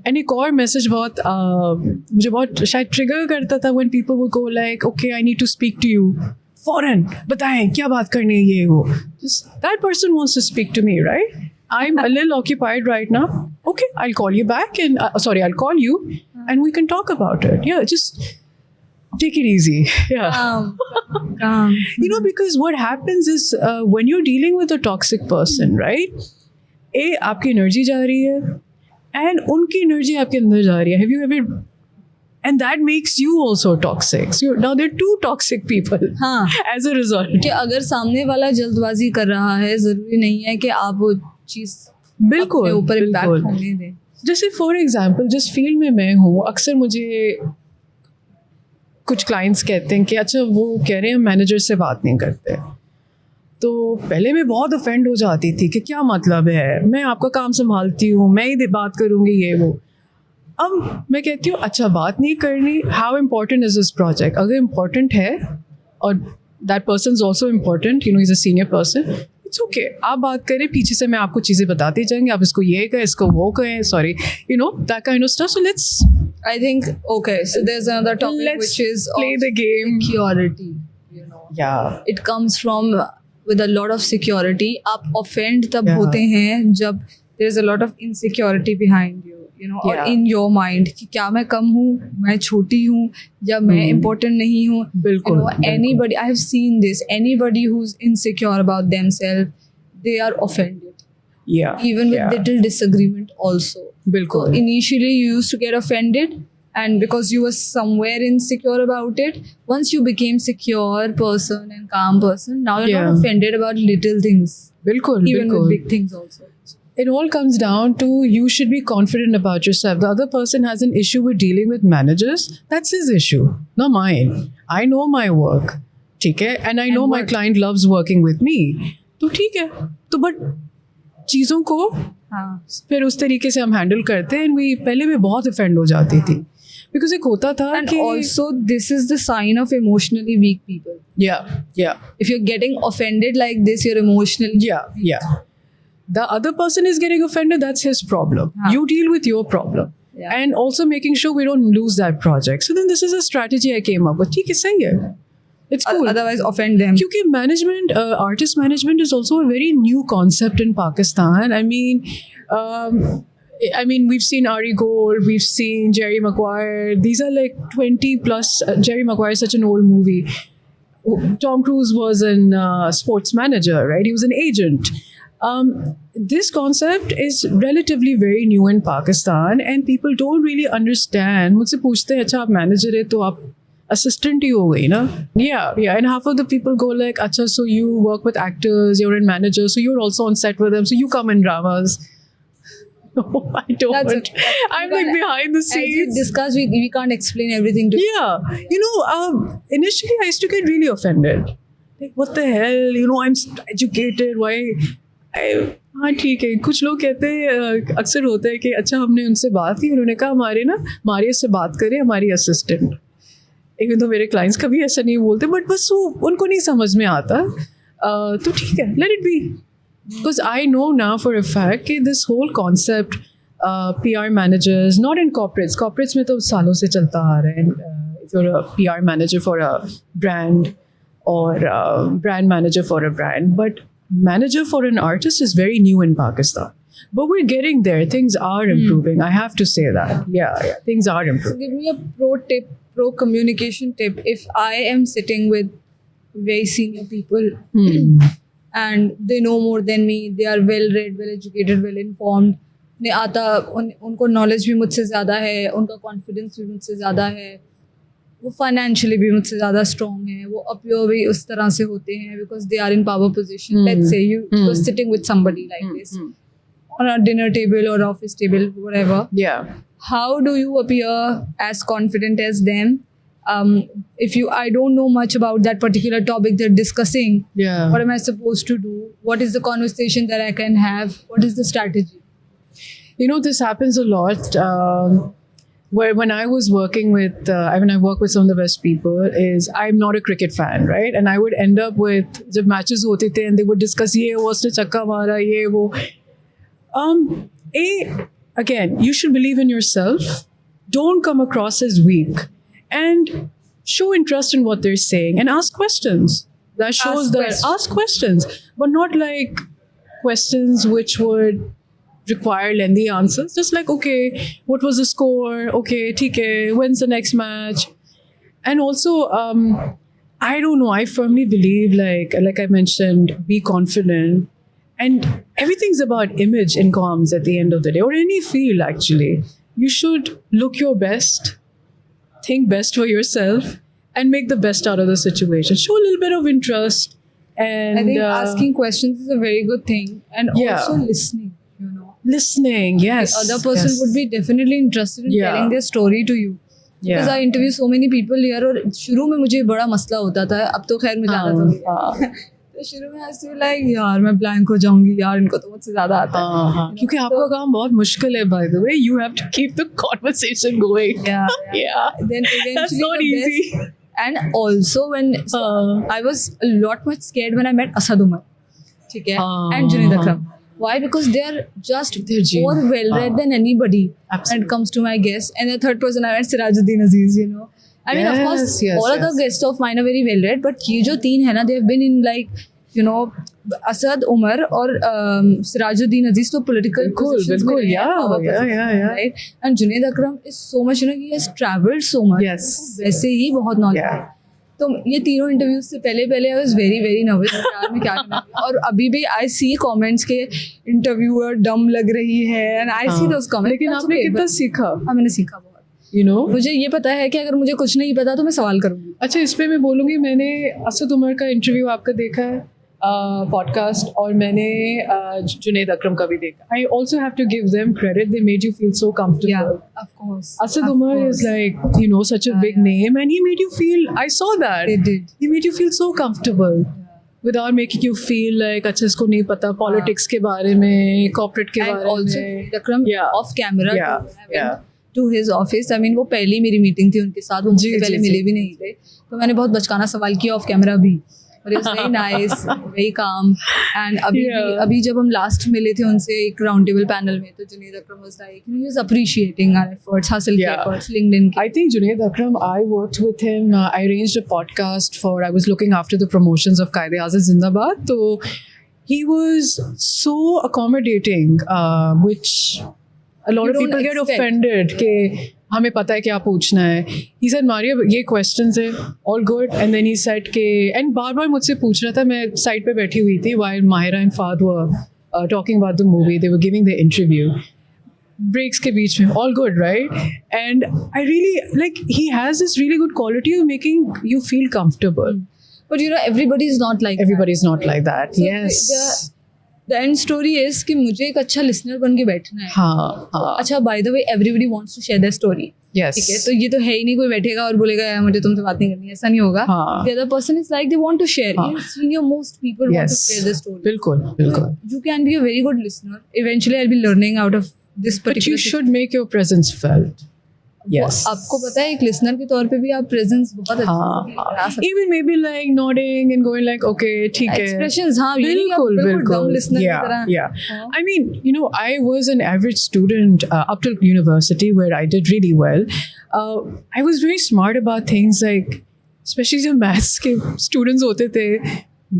And एक और message बहुत मुझे बहुत शायद trigger करता था, when people would go like, okay, I need to speak to you. फौरन बताएं क्या बात करनी है, ये वो. Just that person wants to speak to me, right? I'm a little occupied right now. Okay, I'll call you back, and I'll call you, and we can talk about it. Yeah, just take it easy. Yeah. Calm. You know, because what happens is when you're dealing with a toxic person, right? आपकी energy जा रही है, and उनकी energy आपके अंदर जा रही है. Have you ever? And that makes you also toxic. So now there are two toxic people. हाँ. As a result. कि अगर सामने वाला जल्दबाजी कर रहा है, ज़रूरी नहीं है कि आप वो चीज़ बिल्कुल अपने ऊपर बिल्कुल. इम्पैक्ट होने दें. जैसे फॉर एग्जाम्पल जिस फील्ड में मैं हूँ, अक्सर मुझे कुछ क्लाइंट्स कहते हैं कि अच्छा वो कह रहे हैं मैनेजर से बात नहीं करते. तो पहले मैं बहुत ऑफेंड हो जाती थी कि क्या मतलब है, मैं आपका काम संभालती हूँ, मैं ही बात करूँगी, ये वो. अब मैं कहती हूँ अच्छा बात नहीं करनी, how important is this project. अगर इम्पोर्टेंट है और that person is also important, you know, is a senior person, it's okay, आप बात करें, पीछे से मैं आपको चीज़ें बताते जाएंगे, आप इसको ये कहें, इसको वो कहें, sorry, you know, that kind of stuff. So let's I think, okay, so there's another topic Let's which is play of the game. security. You know, Yeah. it comes from with a lot of security. आप offend तब Yeah. होते हैं जब there's a lot of insecurity behind you. You know, or Yeah. in your mind कि क्या मैं कम हूँ, मैं छोटी हूँ, या मैं important नहीं हूँ. बिल्कुल, You know, बिल्कुल. anybody, I have seen this. Anybody who's insecure about themselves, they are offended. Yeah. Even with Yeah. little disagreement also. So बिल्कुल. initially you used to get offended, and because you were somewhere insecure about it, once you became secure person and calm person, now you're Yeah. not offended about little things, बिल्कुल even बिल्कुल. with big things also. It all comes down to you should be confident about yourself. The other person has an issue with dealing with managers. That's his issue, not mine. I know my work, ठीक है, and I know my what- client loves working with me. तो ठीक है, तो but चीज़ों को हाँ. फिर उस तरीके से हम हैंडल करते हैं. We पहले मैं बहुत ऑफेंड हो जाती थी, बिकॉज एक होता था And कि also this is the sign of emotionally weak people. yeah. If you're getting offended like this, you're emotionally Yeah. The other person is getting offended, that's his problem. हाँ. You deal with your problem. Yeah. And also making sure we don't lose that project. So then this is a strategy I came up with. ठीक है, सही है. It's cool. otherwise offend them. क्योंकि management, artist management is also a very new concept in Pakistan. I mean, we've seen Ari Gold, we've seen Jerry Maguire. These are like 20 plus. Jerry Maguire is such an old movie. Tom Cruise was a sports manager, right? He was an agent. This concept is relatively very new in Pakistan, and people don't really understand. मुझसे पूछते हैं अच्छा आप manager है तो आप assistant ही हो गई ना? Yeah. And half of the people go like, अच्छा, so you work with actors, you're in manager, so you're also on set with them, so you come in dramas. No, I don't. That's it. I'm like behind the As we scenes. discussed, we can't explain everything to Yeah. You know, initially I used to get really offended. Like, what the hell? You know, I'm educated. Why? हाँ ठीक है. कुछ लोग कहते हैं, अक्सर होता है कि अच्छा हमने उनसे बात की, उन्होंने कहा हमारे ना मारिया से बात करें, हमारी असिस्टेंट. इवन तो मेरे क्लाइंट्स कभी ऐसा नहीं बोलते, बट बस वो उनको नहीं समझ में आता. तो ठीक है, let it be. Because I know now for a fact that this whole concept, PR managers, not in corporates में तो सालों से चलता आ रहा है. If you're a PR manager for a brand or a brand manager for a brand, but manager for an artist is very new in Pakistan. But we're getting there. Things are improving. I have to say that. Yeah, things are So improving. give me a pro communication tip. If I am sitting with very senior people and they know more than me, they are well read, well educated, well informed. उन्हें आता उनको knowledge भी मुझसे ज़्यादा है, उनका confidence भी मुझसे ज़्यादा है, वो फाइनेंशियली भी मुझसे ज़्यादा स्ट्रॉन्ग है, वो अपीयर भी उस तरह से होते हैं because they are in power position. Let's say you are sitting with somebody like this on a dinner table or office table, whatever. Yeah. How do you appear as confident as them? I don't know much about that particular topic they're discussing. Yeah. What am I supposed to do? What is the conversation that I can have? What is the strategy? You know, this happens a lot. Where when I was working with, when I work with some of the best people, is I'm not a cricket fan, right? And I would end up with जब matches होते थे and they would discuss ये वो उसने छक्का मारा ये वो. Again, you should believe in yourself. Don't come across as weak, and show interest in what they're saying and ask questions. That shows ask questions, but not like questions which would require lengthy answers. Just like, okay, what was the score? Okay, theek hai, when's the next match? And also, I don't know. I firmly believe, like I mentioned, be confident. And everything's about image in comms at the end of the day, or any field actually. You should look your best, think best for yourself, and make the best out of the situation. Show a little bit of interest. And I think asking questions is a very good thing, and also listening. You know, listening. Yes, the other person would be definitely interested in telling their story to you. Because I interview so many people here, और शुरू में मुझे बड़ा मसला होता था. अब तो खैर मैं ज़्यादा तो नहीं. तो शुरू में ऐसे लाइक यार मैं ब्लैंक हो जाऊंगी यार, इनको तो मुझसे ज़्यादा आता है. क्योंकि आपका काम बहुत मुश्किल है. By the way, you have to keep the conversation going. Yeah. Then eventually that's not easy. And also when I was a lot much scared when I met Asad Umar, ठीक है, and Junaid Akram. Why? Because they are just more well read than anybody. Absolutely. When it comes to my guests. And the third person I met, Sirajuddin Aziz, you know. I mean, of course, all of the guests of mine are very well read, but ये जो तीन है ना, they have been in like, you know, Asad Umar और Sirajuddin Aziz तो political positions में yeah. Right? And Junaid Akram is so much, you know, he has travelled so much. Yes. वैसे ही बहुत knowledge है. तो ये तीनों इंटरव्यूज से पहले I was very very nervous यार मैं क्या करना. और अभी भी I see comments के interviewer dumb लग रही है, and I see those comments. लेकिन आपने कितना सीखा? हाँ, मैंने सीखा बहुत. You know, मुझे ये पता है कि अगर मुझे कुछ नहीं पता तो मैं सवाल करूँगी. अच्छा, इस पे मैं बोलूँगी, मैंने असद उमर का इंटरव्यू आपका देखा है पॉडकास्ट, और मैंने जुनैद अकरम का भी देखा. I also have to give them credit. They made you feel so comfortable. Yeah, of course. Asad Umar is like, you know, such a big name, and he made you feel. I saw that. They did. He made you feel so comfortable. Without making you feel like अच्छा इसको नहीं पता politics के बारे में, corporate के बारे में. And also Akram off camera to his office. I mean, वो पहली मेरी मीटिंग थी उनके साथ, वो मुझसे पहले मिले भी नहीं थे, तो मैंने बहुत बचकाना सवाल किया ऑफ कैमरा भी. But it was very nice, very calm. And अभी जब हम last मिले थे उनसे एक round table panel में, तो Junaid Akram was like, he was appreciating our efforts, hustle के efforts, LinkedIn के. I think Junaid Akram, I worked with him. I arranged a podcast I was looking after the promotions of Qaid-e-Azad Zindabad. So he was so accommodating, which a lot of people get offended कि हमें पता है क्या पूछना है. He said, Maria, ये questions है, all good. And then he said कि, and बार मुझसे पूछ रहा था, मैं साइड पे बैठी हुई थी while Mahira and Fahd were talking about the movie. They were giving the interview. Breaks के बीच में, all good, right? And I really, like, he has this really good quality of making you feel comfortable. But you know, everybody is not like Everybody's not like that. So yes. The end story is कि मुझे एक अच्छा listener बन के बैठना है. हाँ. अच्छा, by the way, everybody wants to share their story. Yes. ठीक है, तो ये तो है ही नहीं कोई बैठेगा और बोलेगा यार मुझे तुमसे बात नहीं करनी, ऐसा नहीं होगा. The other person is like they want to share. Senior most people want to share their story. बिल्कुल. You can be a very good listener. Eventually, I'll be learning out of this particular. But you should make your presence felt. Yes. आपको पता है एक listener के तौर पे भी आप प्रेजेंस बहुत अच्छे से करा सकते Even maybe like nodding and going like, okay, ठीक हैं है. एक्सप्रेशंस हाँ ये नहीं आप बिल्कुल बिल्कुल डम बिल्कुल. लिसनर की Yeah, तरह yeah. हाँ. I mean, you know, I was an average student up till university where I did really well. I was very smart about things like, especially जब maths के students होते थे.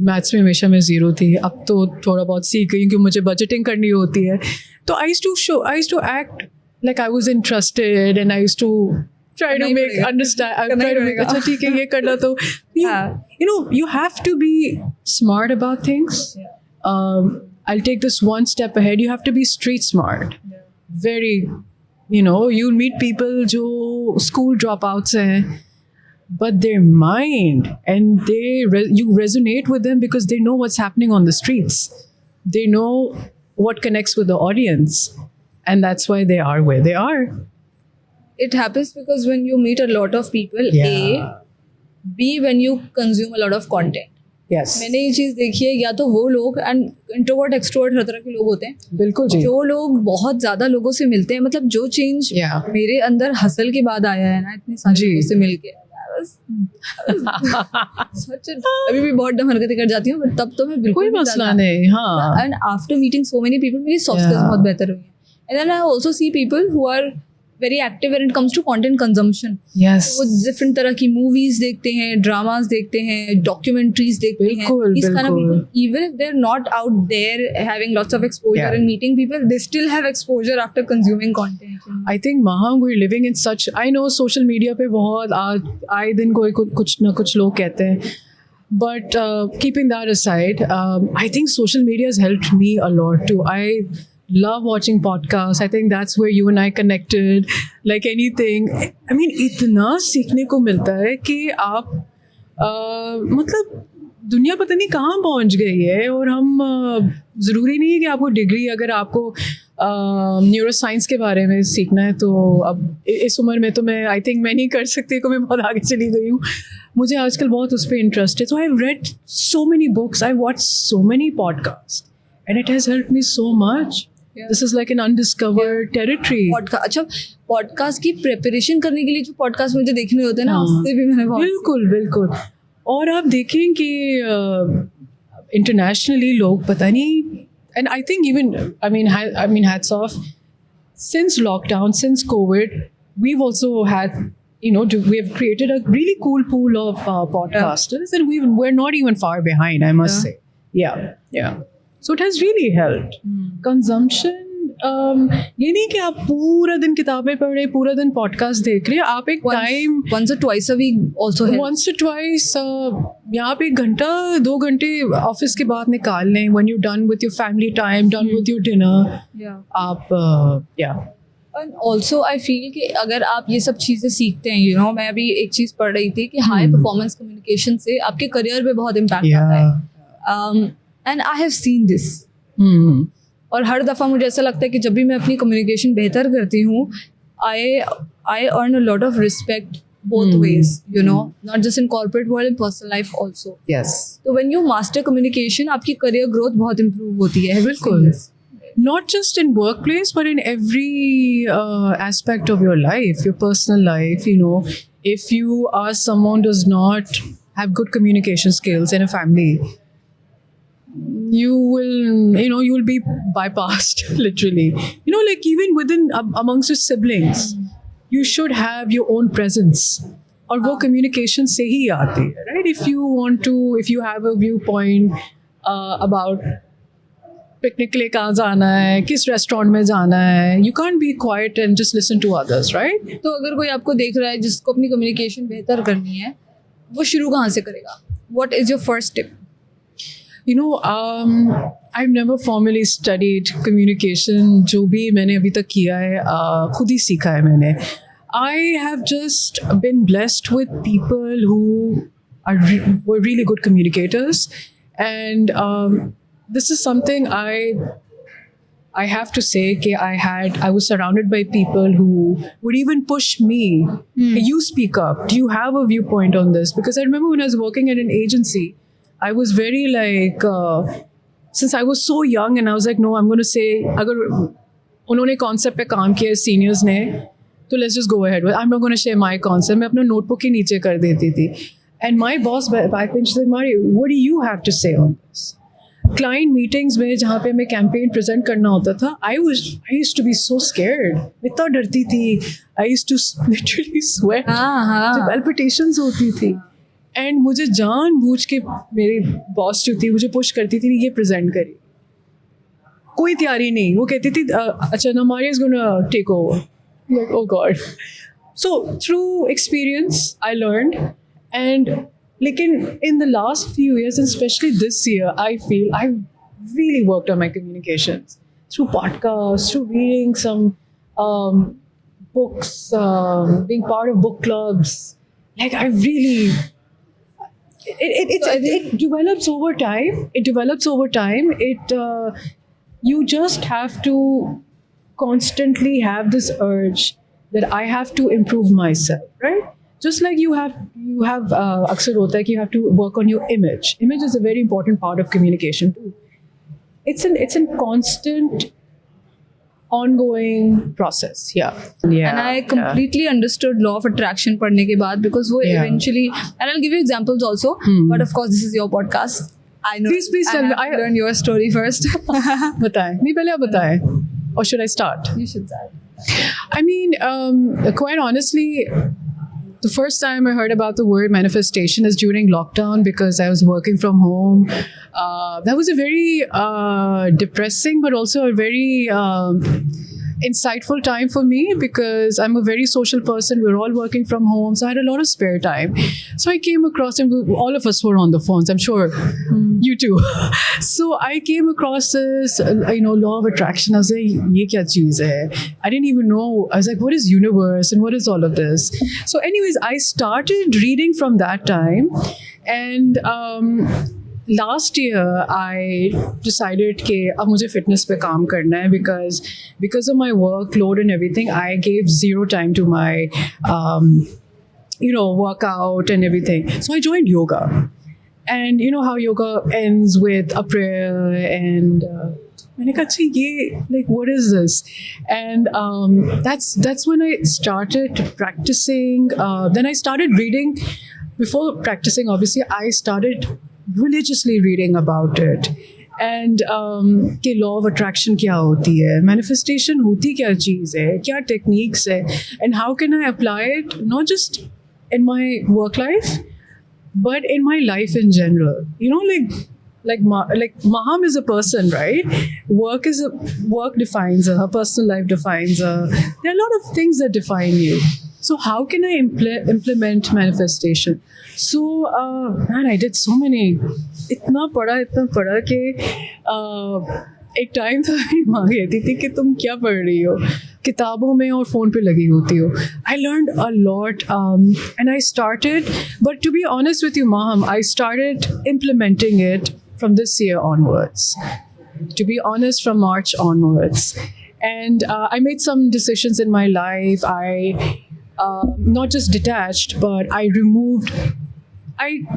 मैथ्स में हमेशा मैं ज़ीरो थी. अब तो थोड़ा बहुत सीख गई क्योंकि मुझे बजटिंग करनी होती है. तो I used to act like I was interested and I used to try to करना ही make पड़ेगा. understand. करना ही try to make पड़ेगा. अच्छा ठीक है ये करना तो हाँ. you know you have to be smart about things. I'll take this one step ahead. You have to be street smart. Very, you know, you'll meet people जो school dropouts हैं, but their mind and you resonate with them because they know what's happening on the streets. They know what connects with the audience, and that's why they are where they are. It happens because when you meet a lot of people, A, B, when you consume a lot of content. Yes. मैंने ये चीज़ देखी है, या तो वो लोग and introvert extrovert हर तरह के लोग होते हैं, बिल्कुल जी. जो लोग बहुत ज़्यादा लोगों से मिलते हैं. मतलब जो चेंज Yeah. मेरे अंदर हसल के बाद आया है ना इतने सारे जी. लोगों से मिलके, अभी भी बहुत डम हरकतें कर जाती हूँ, but तब तो मैं बिल्कुल कोई मसला नहीं. हाँ. And after meeting so many people मेरी सॉफ्ट स्किल्स Yeah. बहुत बेहतर हुई हैं. And then I also see people who are very active when it comes to content consumption. Yes. वो डिफरेंट तरह की मूवीज देखते हैं, ड्रामास देखते हैं, डॉक्यूमेंट्रीज देखते हैं. बिल्कुल, These kind of बिल्कुल. people, even if they're not out there having lots of exposure Yeah. and meeting people, they still have exposure after consuming content. I think Mahang, we're living in such. I know social media पे बहुत आए दिन कोई कुछ ना कुछ लोग कहते हैं. But keeping that aside, I think social media has helped me a lot too. I love watching podcasts. I think that's where you and I connected. Like anything, I mean, इतना सीखने को मिलता है कि आप मतलब दुनिया पता नहीं कहाँ पहुँच गई है. और हम ज़रूरी नहीं है कि आपको डिग्री, अगर आपको न्यूरो साइंस के बारे में सीखना है तो अब इस उम्र में तो मैं आई थिंक मैं नहीं कर सकती, को मैं बहुत आगे चली गई हूँ. मुझे आजकल बहुत उस पर इंटरेस्ट है. So I have read so many books, I watch so many podcast and it has help me so much. This is like an undiscovered territory. अच्छा, पॉडकास्ट की प्रिपरेशन करने के लिए जो पॉडकास्ट मुझे देखने होते हैं ना, उससे भी मैंने बहुत बिल्कुल बिल्कुल. और आप देखें कि इंटरनेशनली लोग पता नहीं, and I think even I mean hats off, since lockdown, since COVID, we've also had, you know, we have created a really cool pool of podcasters, and we're not even far behind, I must say. Yeah. So it has really helped. Consumption, ये नहीं कि आप पूरा दिन किताबें पढ़ रहे, पूरा दिन पॉडकास्ट देख रहे. आप एक time once or twice a week also helps. once or twice, यहाँ पे 1 घंटा 2 घंटे ऑफिस के बाद निकाल लें. when you're done with your family time, done with your dinner, Yeah. आप And also I feel कि अगर आप ये सब चीज़ें सीखते हैं, you know, मैं अभी एक चीज़ पढ़ रही थी कि हाई परफॉर्मेंस कम्युनिकेशन से आपके करियर पे बहुत इम्पैक्ट आता है. And I have seen this. और हर दफ़ा मुझे ऐसा लगता है कि जब भी मैं अपनी कम्युनिकेशन बेहतर करती हूँ, I earn a lot of respect both ways, you know, not just in corporate world, in personal life also. yes. तो when you master communication, आपकी career growth बहुत improve होती है. बिल्कुल. Not just in workplace, but in every aspect of your life, your personal life. You know, if you are someone does not have good communication skills in a family, you will be bypassed literally. You know, like even within amongst your siblings, you should have your own presence. और वो communication से ही आती है, right? If you have a viewpoint about picnic के लिए कहाँ जाना है, किस रेस्टोरेंट में जाना है, you can't be quite and just listen to others, right? तो अगर कोई आपको देख रहा है जिसको अपनी कम्युनिकेशन बेहतर करनी है, वो शुरू कहाँ से करेगा? What is your first tip? You know, I've never formally studied communication. जो भी मैंने अभी तक किया है खुद ही सीखा है मैंने. I have just been blessed with people who were really good communicators, and this is something I have to say that I was surrounded by people who would even push me. Hey, you speak up. Do you have a viewpoint on this? Because I remember when I was working at an agency, I was very like, since I was so young, and I was like, no, I'm going to say, अगर उन्होंने concept पे काम किया seniors ने, तो let's just go ahead with, I'm not going to share my concept. मैं अपना notebook ही नीचे कर देती थी. And my boss back then, she said, Mari, what do you have to say on this? Client meetings में जहाँ पे मैं campaign present करना होता था, I used to be so scared. मैं इतना डरती थी. I used to literally sweat. जब palpitations होती थी. And मुझे जानबूझ के मेरी boss जो थी मुझे push करती थी ये present करी. कोई तैयारी नहीं. वो कहती थी अच्छा ना Mari is gonna take over. I'm like, oh God. So through experience, I learned. And lekin in the last few years, and especially this year, I feel I've really worked on my communications through podcasts, through reading some books, being part of book clubs. Like I really, it develops over time. It develops over time. You just have to constantly have this urge that I have to improve myself, right? Just like you have अक्सर होता है कि you have to work on your image. Image is a very important part of communication too. It's a constant, ongoing process. Yeah. And I completely understood law of attraction पढ़ने के बाद because वो eventually, and I'll give you examples also. But of course, this is your podcast. I know. Please tell me. I learn your story first. बताएं. नहीं पहले आप बताएं. Or should I start? You should start. I mean, quite honestly. The first time I heard about the word manifestation is during lockdown because I was working from home. That was a very depressing but also a very insightful time for me because I'm a very social person. We're all working from home, so I had a lot of spare time. So I came across, and all of us were on the phones, I'm sure you too. So I came across this, law of attraction. I was like, ye kya cheez hai? I didn't even know. I was like, what is universe and what is all of this? So anyways, I started reading from that time, and last year I decided कि अब मुझे fitness पे काम करना है because of my workload and everything. I gave zero time to my workout and everything. So I joined yoga, and you know how yoga ends with a prayer and मैंने कहा अच्छा ये like what is this? And that's when I started practicing. Then I started reading. Before practicing, obviously, I started religiously reading about it. And कि law of attraction क्या होती है, manifestation होती क्या चीज़ है, क्या techniques है, and how can I apply it not just in my work life but in my life in general. You know, like Maham is a person, right? Work defines her personal life defines her. There are a lot of things that define you. So how can I implement manifestation? So man, I did so many. इतना पढ़ा कि एक time था मेरी माँ कहती थी कि तुम क्या पढ़ रही हो, किताबों में और फ़ोन पे लगी होती हो. I learned a lot, and I started. But to be honest with you, Maham, I started implementing it from this year onwards. To be honest, from March onwards, and I made some decisions in my life. I not just detached, but I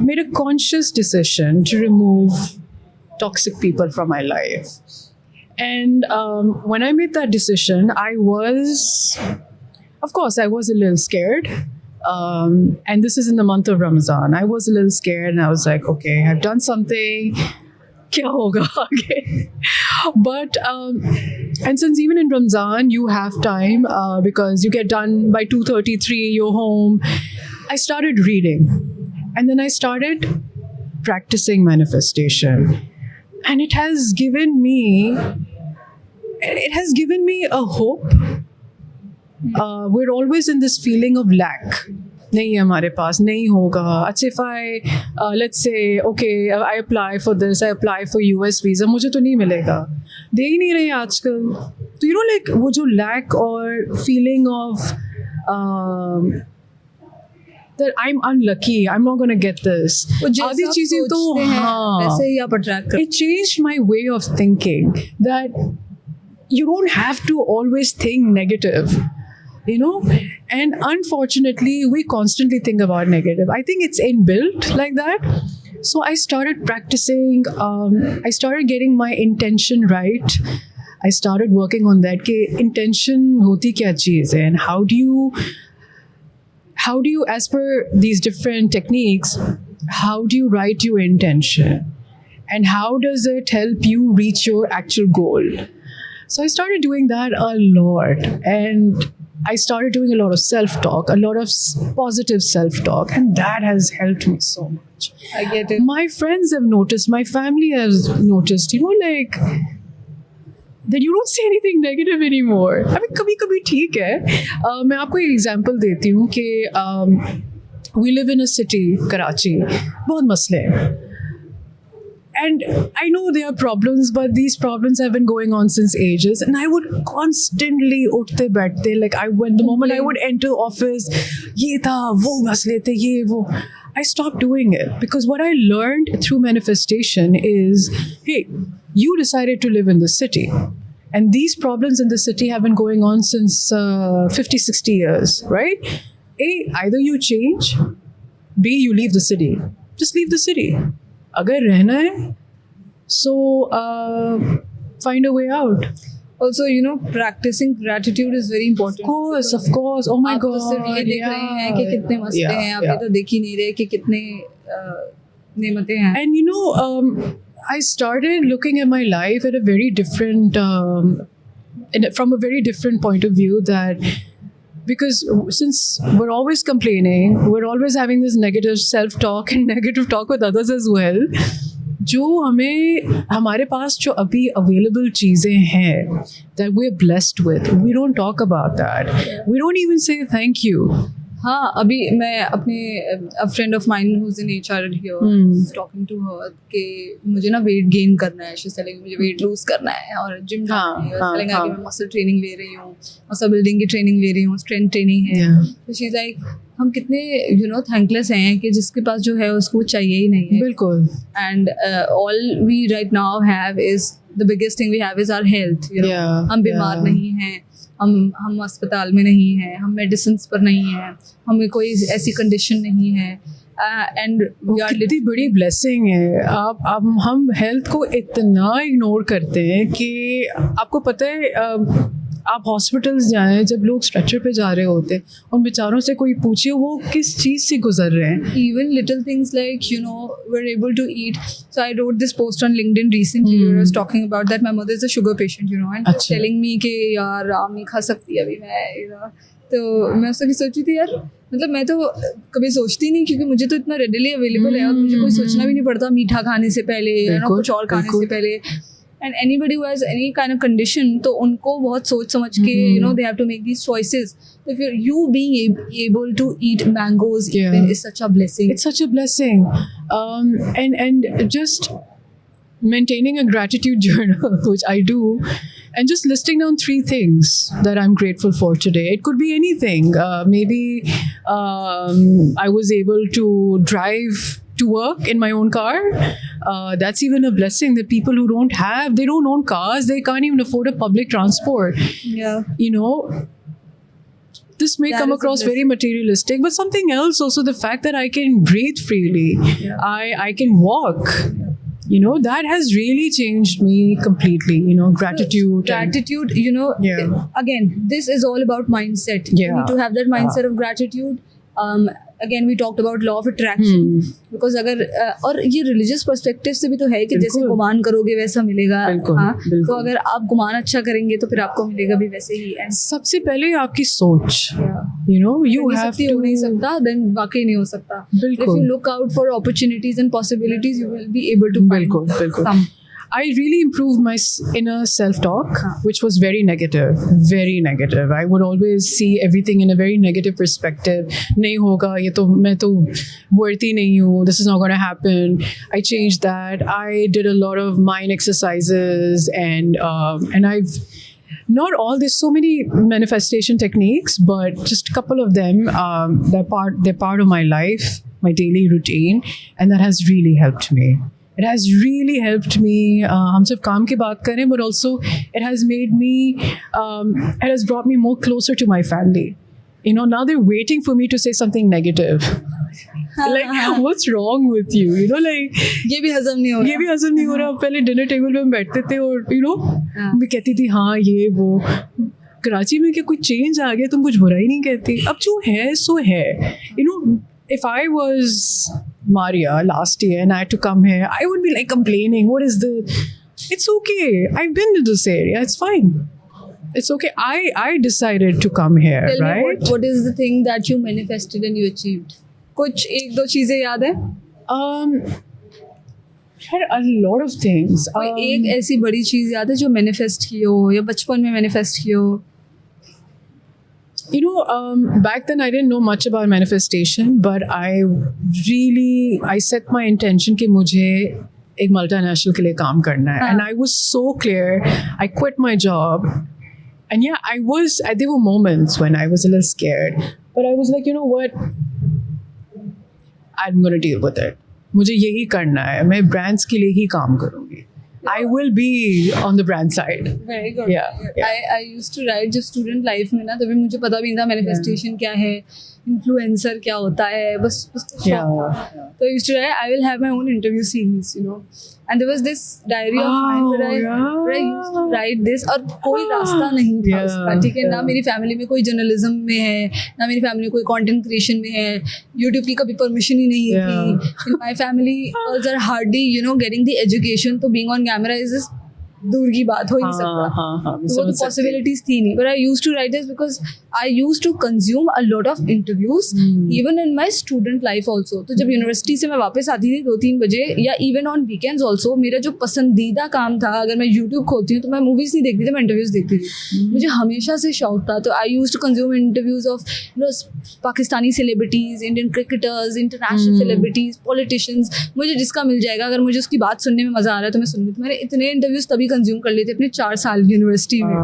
made a conscious decision to remove toxic people from my life. And when I made that decision, of course, I was a little scared. And this is in the month of Ramadan. I was a little scared and I was like, okay, I've done something. Kya hoga aage? But, and since even in Ramzan, you have time because you get done by 2:33, you're home. I started reading. And then I started practicing manifestation. And it has given me a hope. We're always in this feeling of lack. नहीं है हमारे पास, नहीं होगा. अच्छा, if I let's say okay, I apply for this, I apply for US visa, मुझे तो नहीं मिलेगा. दे ही नहीं रहे आजकल. तो you know, like वो जो lack और feeling of that I'm unlucky, I'm not going to get this. आधी चीजें तो वैसे ही आप attract करते. It changed my way of thinking that you don't have to always think negative. You know, and unfortunately, we constantly think about negative. I think it's inbuilt like that. So I started practicing. I started getting my intention right. I started working on that कि intention होती क्या चीज़ है, and how do you, as per these different techniques, how do you write your intention, and how does it help you reach your actual goal? So I started doing that a lot, and I started doing a lot of self-talk, a lot of positive self-talk, and that has helped me so much. I get it. My friends have noticed, my family has noticed, like that you don't say anything negative anymore. I mean, कभी-कभी ठीक है. मैं आपको एक example देती हूँ कि we live in a city, Karachi, बहुत मसले हैं. And I know there are problems, but these problems have been going on since ages. And I would constantly uthte baiठte, like the moment I would enter office, ye tha, wo masle the, ye wo. I stopped doing it because what I learned through manifestation is, hey, you decided to live in the city. And these problems in the city have been going on since 50, 60 years, right? A, either you change, B, you leave the city. Just leave the city. अगर रहना है, so find a way out. Also, practicing gratitude is very important. Of course. Oh my आप तो God. सिर्फ ये देख रहे हैं कि कितने मसले हैं, आप ये तो देख ही नहीं रहे कि कितने नेमतें हैं. And I started looking at my life at a very different, from a very different point of view, that because since we're always complaining, we're always having this negative self-talk and negative talk with others as well, जो हमारे पास जो अभी available चीज़ें हैं that we're blessed with, we don't talk about that. We don't even say thank you. हाँ, अभी मैं अपने a friend of mine who's in HR here, talking to her कि मुझे ना weight gain करना है, she's telling me मुझे weight lose करना है और gym जाना है, telling कि मैं muscle training ले रही हूँ, muscle building की training ले रही हूँ, strength training है. So she's like, हम कितने thankless हैं कि जिसके पास जो है उसको चाहिए ही नहीं है. बिल्कुल. And all we right now have is, the biggest thing we have is our health. हम बीमार नहीं हैं, हम अस्पताल में नहीं हैं, हम मेडिसिन पर नहीं हैं, हमें कोई ऐसी कंडीशन नहीं है. एंड कितनी बड़ी ब्लेसिंग है. आप हम हेल्थ को इतना इग्नोर करते हैं कि आपको पता है, आप हॉस्पिटल्स जाएं, जब लोग स्ट्रेचर पे जा रहे होते हैं, उन बेचारों से कोई पूछिए वो किस चीज़ से गुजर रहे हैं. Even little things like, we're able to eat. So I wrote this post on LinkedIn recently where I was talking about that my mother is a sugar patient, and she was telling me कि यार आम नहीं खा सकती अभी मैं, तो मैं उससे सोच रही थी यार, मतलब मैं तो कभी सोचती नहीं क्योंकि मुझे तो इतना रेडिली अवेलेबल है और मुझे कोई सोचना भी नहीं पड़ता मीठा खाने से पहले या कुछ और खाने से पहले. And anybody who has any kind of condition, तो उनको बहुत सोच समझ के they have to make these choices. If you being able to eat mangoes even is such a blessing. It's such a blessing. And just maintaining a gratitude journal, which I do, and just listing down 3 things that I'm grateful for today. It could be anything. Maybe I was able to drive to work in my own car. That's even a blessing, that people who they don't own cars, they can't even afford a public transport. Yeah. This may come across very materialistic, but something else also, the fact that I can breathe freely. Yeah. I can walk. That has really changed me completely. Gratitude. Gratitude, again, this is all about mindset. Yeah. You need to have that mindset of gratitude. Again, we talked about law of attraction. Because अगर और ये religious perspective से भी तो है कि जैसे गुमान करोगे वैसा मिलेगा. हाँ, तो अगर आप गुमान अच्छा करेंगे तो फिर आपको मिलेगा भी वैसे ही. And सबसे पहले आपकी सोच. You have to. हो नहीं सकता, then वाकई नहीं हो सकता. If you look out for opportunities and possibilities, you will be able to find some. I really improved my inner self-talk, which was very negative, very negative. I would always see everything in a very negative perspective. नहीं होगा, ये तो मैं तो worthy नहीं हूँ. This is not going to happen. I changed that. I did a lot of mind exercises, and I've not all. There's so many manifestation techniques, but just a couple of them. They're part of my life, my daily routine, and that has really helped me. It has really helped me. हम सिर्फ काम की बात करें, but also it has made me, it has brought me more closer to my family. Now they're waiting for me to say something negative. Like, what's wrong with you? You know, like ये भी हजम नहीं हो रहा. ये भी हजम नहीं हो रहा. पहले डिनर टेबल पे हम बैठते थे और मैं कहती थी हाँ ये वो. कराची में क्या कोई चेंज आ गया, तुम कुछ बुरा ही नहीं कहती. अब जो है सो है. If I was Maria last year and I had to come here, I would be like complaining. What is the? It's okay. I've been to this area. It's fine. It's okay. I decided to come here, Tell right? me what is the thing that you manifested and you achieved? कुछ एक दो चीजें याद है? Had a lot of things. कोई एक ऐसी बड़ी चीज याद है जो मैनिफेस्ट की हो या बचपन में मैनिफेस्ट की हो? Back then I didn't know much about manifestation, but I set my intention कि मुझे एक multinational के लिए काम करना है. And I was so clear. I quit my job. And yeah, there were moments when I was a little scared. But I was like, you know what? I'm going to deal with it. मुझे यही करना है. मैं brands के लिए ही काम करूँगी. I will be on the brand side. Very good. Yeah. I used to write जब student life में ना, तभी मुझे पता भी नहीं था manifestation क्या है, influencer क्या होता है, बस तो I used to write, I will have my own interview series, and there was this diary of mine where I used to write this, और कोई रास्ता नहीं था उसका, ठीक है ना. मेरी फैमिली में कोई जर्नलिज्म में है ना, मेरी फैमिली में कोई कंटेंट क्रिएशन में है, यूट्यूब की कभी परमिशन ही नहीं थी. My family girls are hardly getting the education, तो बीइंग ऑन कैमरा इज दूर की बात, हो ही नहीं सकता. वो तो पॉसिबिलिटीज थी नहीं. But I used to write this because I used to consume a lot of interviews even in my student life also. तो जब यूनिवर्सिटी से मैं वापस आती थी 2-3 बजे या इवन ऑन वीकेंड्स ऑल्सो, मेरा जो पसंदीदा काम था, अगर मैं यूट्यूब खोलती हूँ तो मैं मूवीज नहीं देखती थी, मैं इंटरव्यूज देखती थी. मुझे हमेशा से शौक था. तो I used to consume interviews of Pakistani celebrities, Indian cricketers, international celebrities, politicians. मुझे जिसका मिल जाएगा, अगर मुझे उसकी बात सुनने में मजा आ रहा है तो मैं सुनूंगी. तो मैंने इतने इंटरव्यूज तभी कंज्यूम कर लिए थे अपने 4 साल यूनिवर्सिटी में.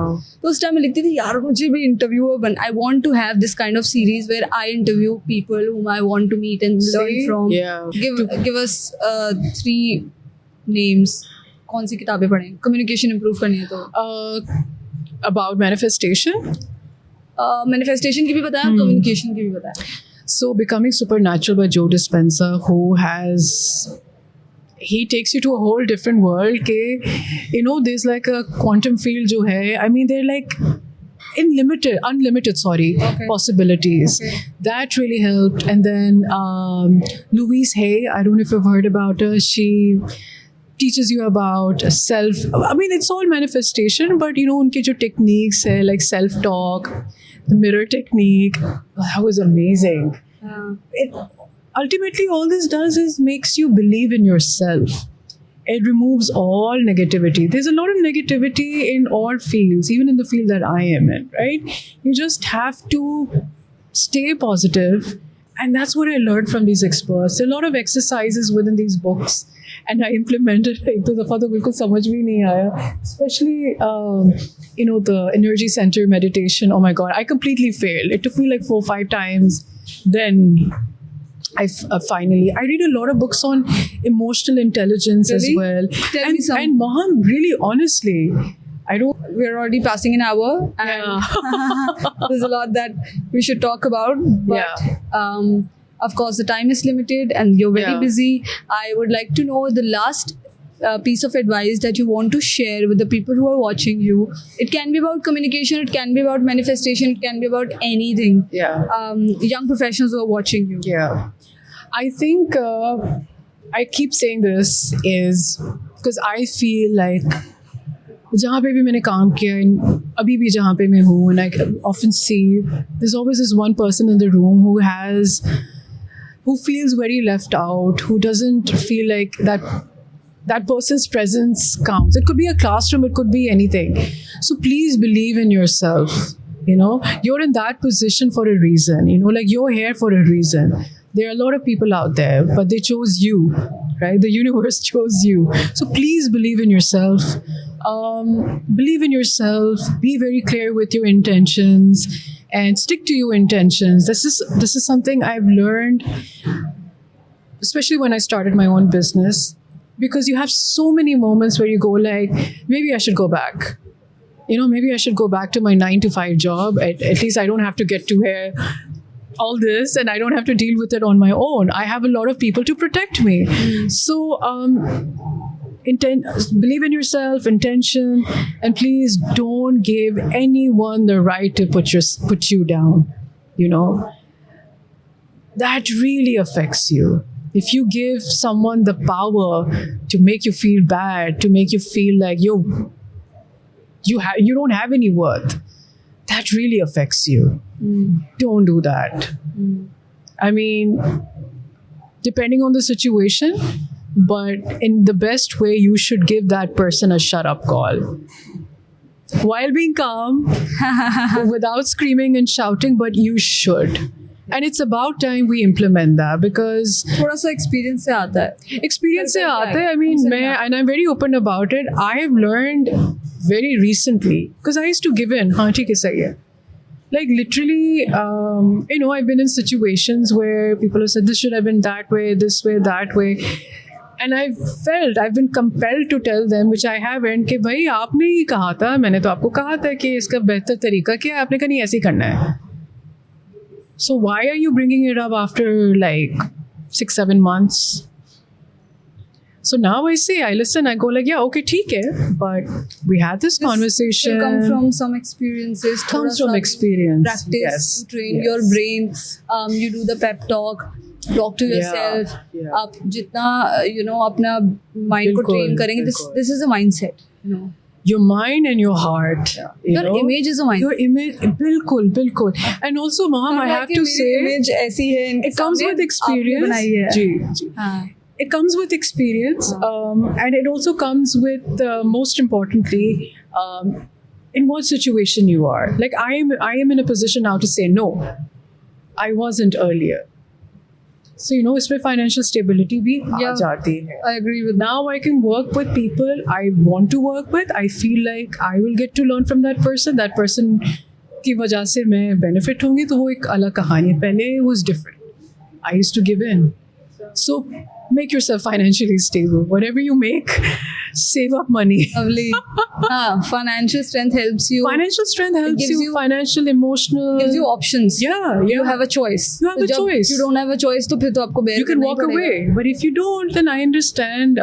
तो उस टाइम में लिखती थी यार मुझे भी इंटरव्यूअर बन. I want to have this kind of series where I interview people whom I want to meet and learn from. Give us 3 names. कौन सी किताबें पढ़ें? कम्युनिकेशन इम्प्रूव करनी है तो about manifestation. मैनिफेस्टेशन की भी बताया, कम्युनिकेशन की भी बताया. So Becoming Supernatural by Joe Dispenza, he takes you to a whole different world. There's like a quantum field jo hai. I mean, they're like unlimited possibilities. Okay. That really helped. And then Louise Hay, I don't know if you've heard about her. She teaches you about self. I mean, it's all manifestation, but unke jo techniques hai, like self-talk, the mirror technique, that was amazing. Ultimately, all this does is makes you believe in yourself. It removes all negativity. There's a lot of negativity in all fields, even in the field that I am in, right? You just have to stay positive. And that's what I learned from these experts. There are a lot of exercises within these books. And I implemented it. तो दफ़ा तो बिल्कुल समझ भी नहीं आया. Especially, the energy center meditation. Oh my God, I completely failed. It took me like 4-5 times. Then I finally, I read a lot of books on emotional intelligence as well. Tell me some. And Maham, really honestly, we're already passing an hour, and there's a lot that we should talk about. But of course, the time is limited, and you're very busy. I would like to know the last piece of advice that you want to share with the people who are watching you. It can be about communication, it can be about manifestation, it can be about anything. Young professionals who are watching you. I think I keep saying this is because I feel like जहाँ पे भी मैंने काम किया, अभी भी जहाँ पे मैं हूँ, and I often see there's always this one person in the room who feels very left out, who doesn't feel like that person's presence counts. It could be a classroom, it could be anything. So please believe in yourself. You're in that position for a reason. Like you're here for a reason. There are a lot of people out there, but they chose you, right? The universe chose you. So please believe in yourself. Believe in yourself. Be very clear with your intentions and stick to your intentions. This is something I've learned, especially when I started my own business, because you have so many moments where you go like, maybe I should go back. Maybe I should go back to my 9 to 5 job. At least I don't have to get to here all this and I don't have to deal with it on my own. I have a lot of people to protect me. So believe in yourself, intention, and please don't give anyone the right to put you down. You know, that really affects you. If you give someone the power to make you feel bad, to make you feel like you don't have any worth, that really affects you. Don't do that. I mean, depending on the situation, but in the best way, you should give that person a shut up call. While being calm, without screaming and shouting, but you should. And it's about time we implement that because थोड़ा सा experience से आता है. experience से आता है. I mean, and I'm very open about it. I have learned very recently because I used to give in. हाँ ठीक है सही है. Like literally, I've been in situations where people have said this should have been that way, that way. And I've been compelled to tell them, which I haven't, कि भाई आपने ही कहा था, मैंने तो आपको कहा था कि इसका बेहतर तरीका क्या है, आपने कहा नहीं ऐसे ही करना है. So why are you bringing it up after like 6-7 months? So now I say, I listen, I go like, yeah, okay, ठीक है, but we had this conversation. It come from some experiences. Comes from experience. Practice, Yes. you train Yes. your brain. You do the pep talk. Talk to yourself. Yeah. आप जितना अपना mind को बिल्कुल, train करेंगे. बिल्कुल. This is a mindset. Your mind and your heart. Your image is a mindset. Your image, bilkul. And also, Mom, I have to say, image ऐसी है. it comes with experience. आपने बनाई है. जी. हाँ. It comes with experience, and it also comes with, most importantly, in what situation you are. Like I am in a position now to say no. I wasn't earlier. So इसमें financial stability भी आ जाती है. I agree with that. Now I can work with people I want to work with. I feel like I will get to learn from that person. That person की वजह से मैं benefit होंगी तो वो एक अलग कहानी. पहले was different. I used to give in. So make yourself financially stable. Whatever you make, save up money. Lovely. Financial strength helps you. Financial strength helps gives you. you- Financial, emotional. Gives you options. Yeah. You have a choice. You have a जब choice. You don't have a choice तो फिर तो आपको bear You can करना ही walk पड़ेगा. away. But if you don't, then I understand.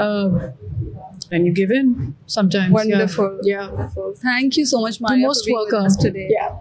And you give in sometimes. Wonderful. Yeah. Thank you so much, Maria, You're most for being with welcome. us today. Yeah.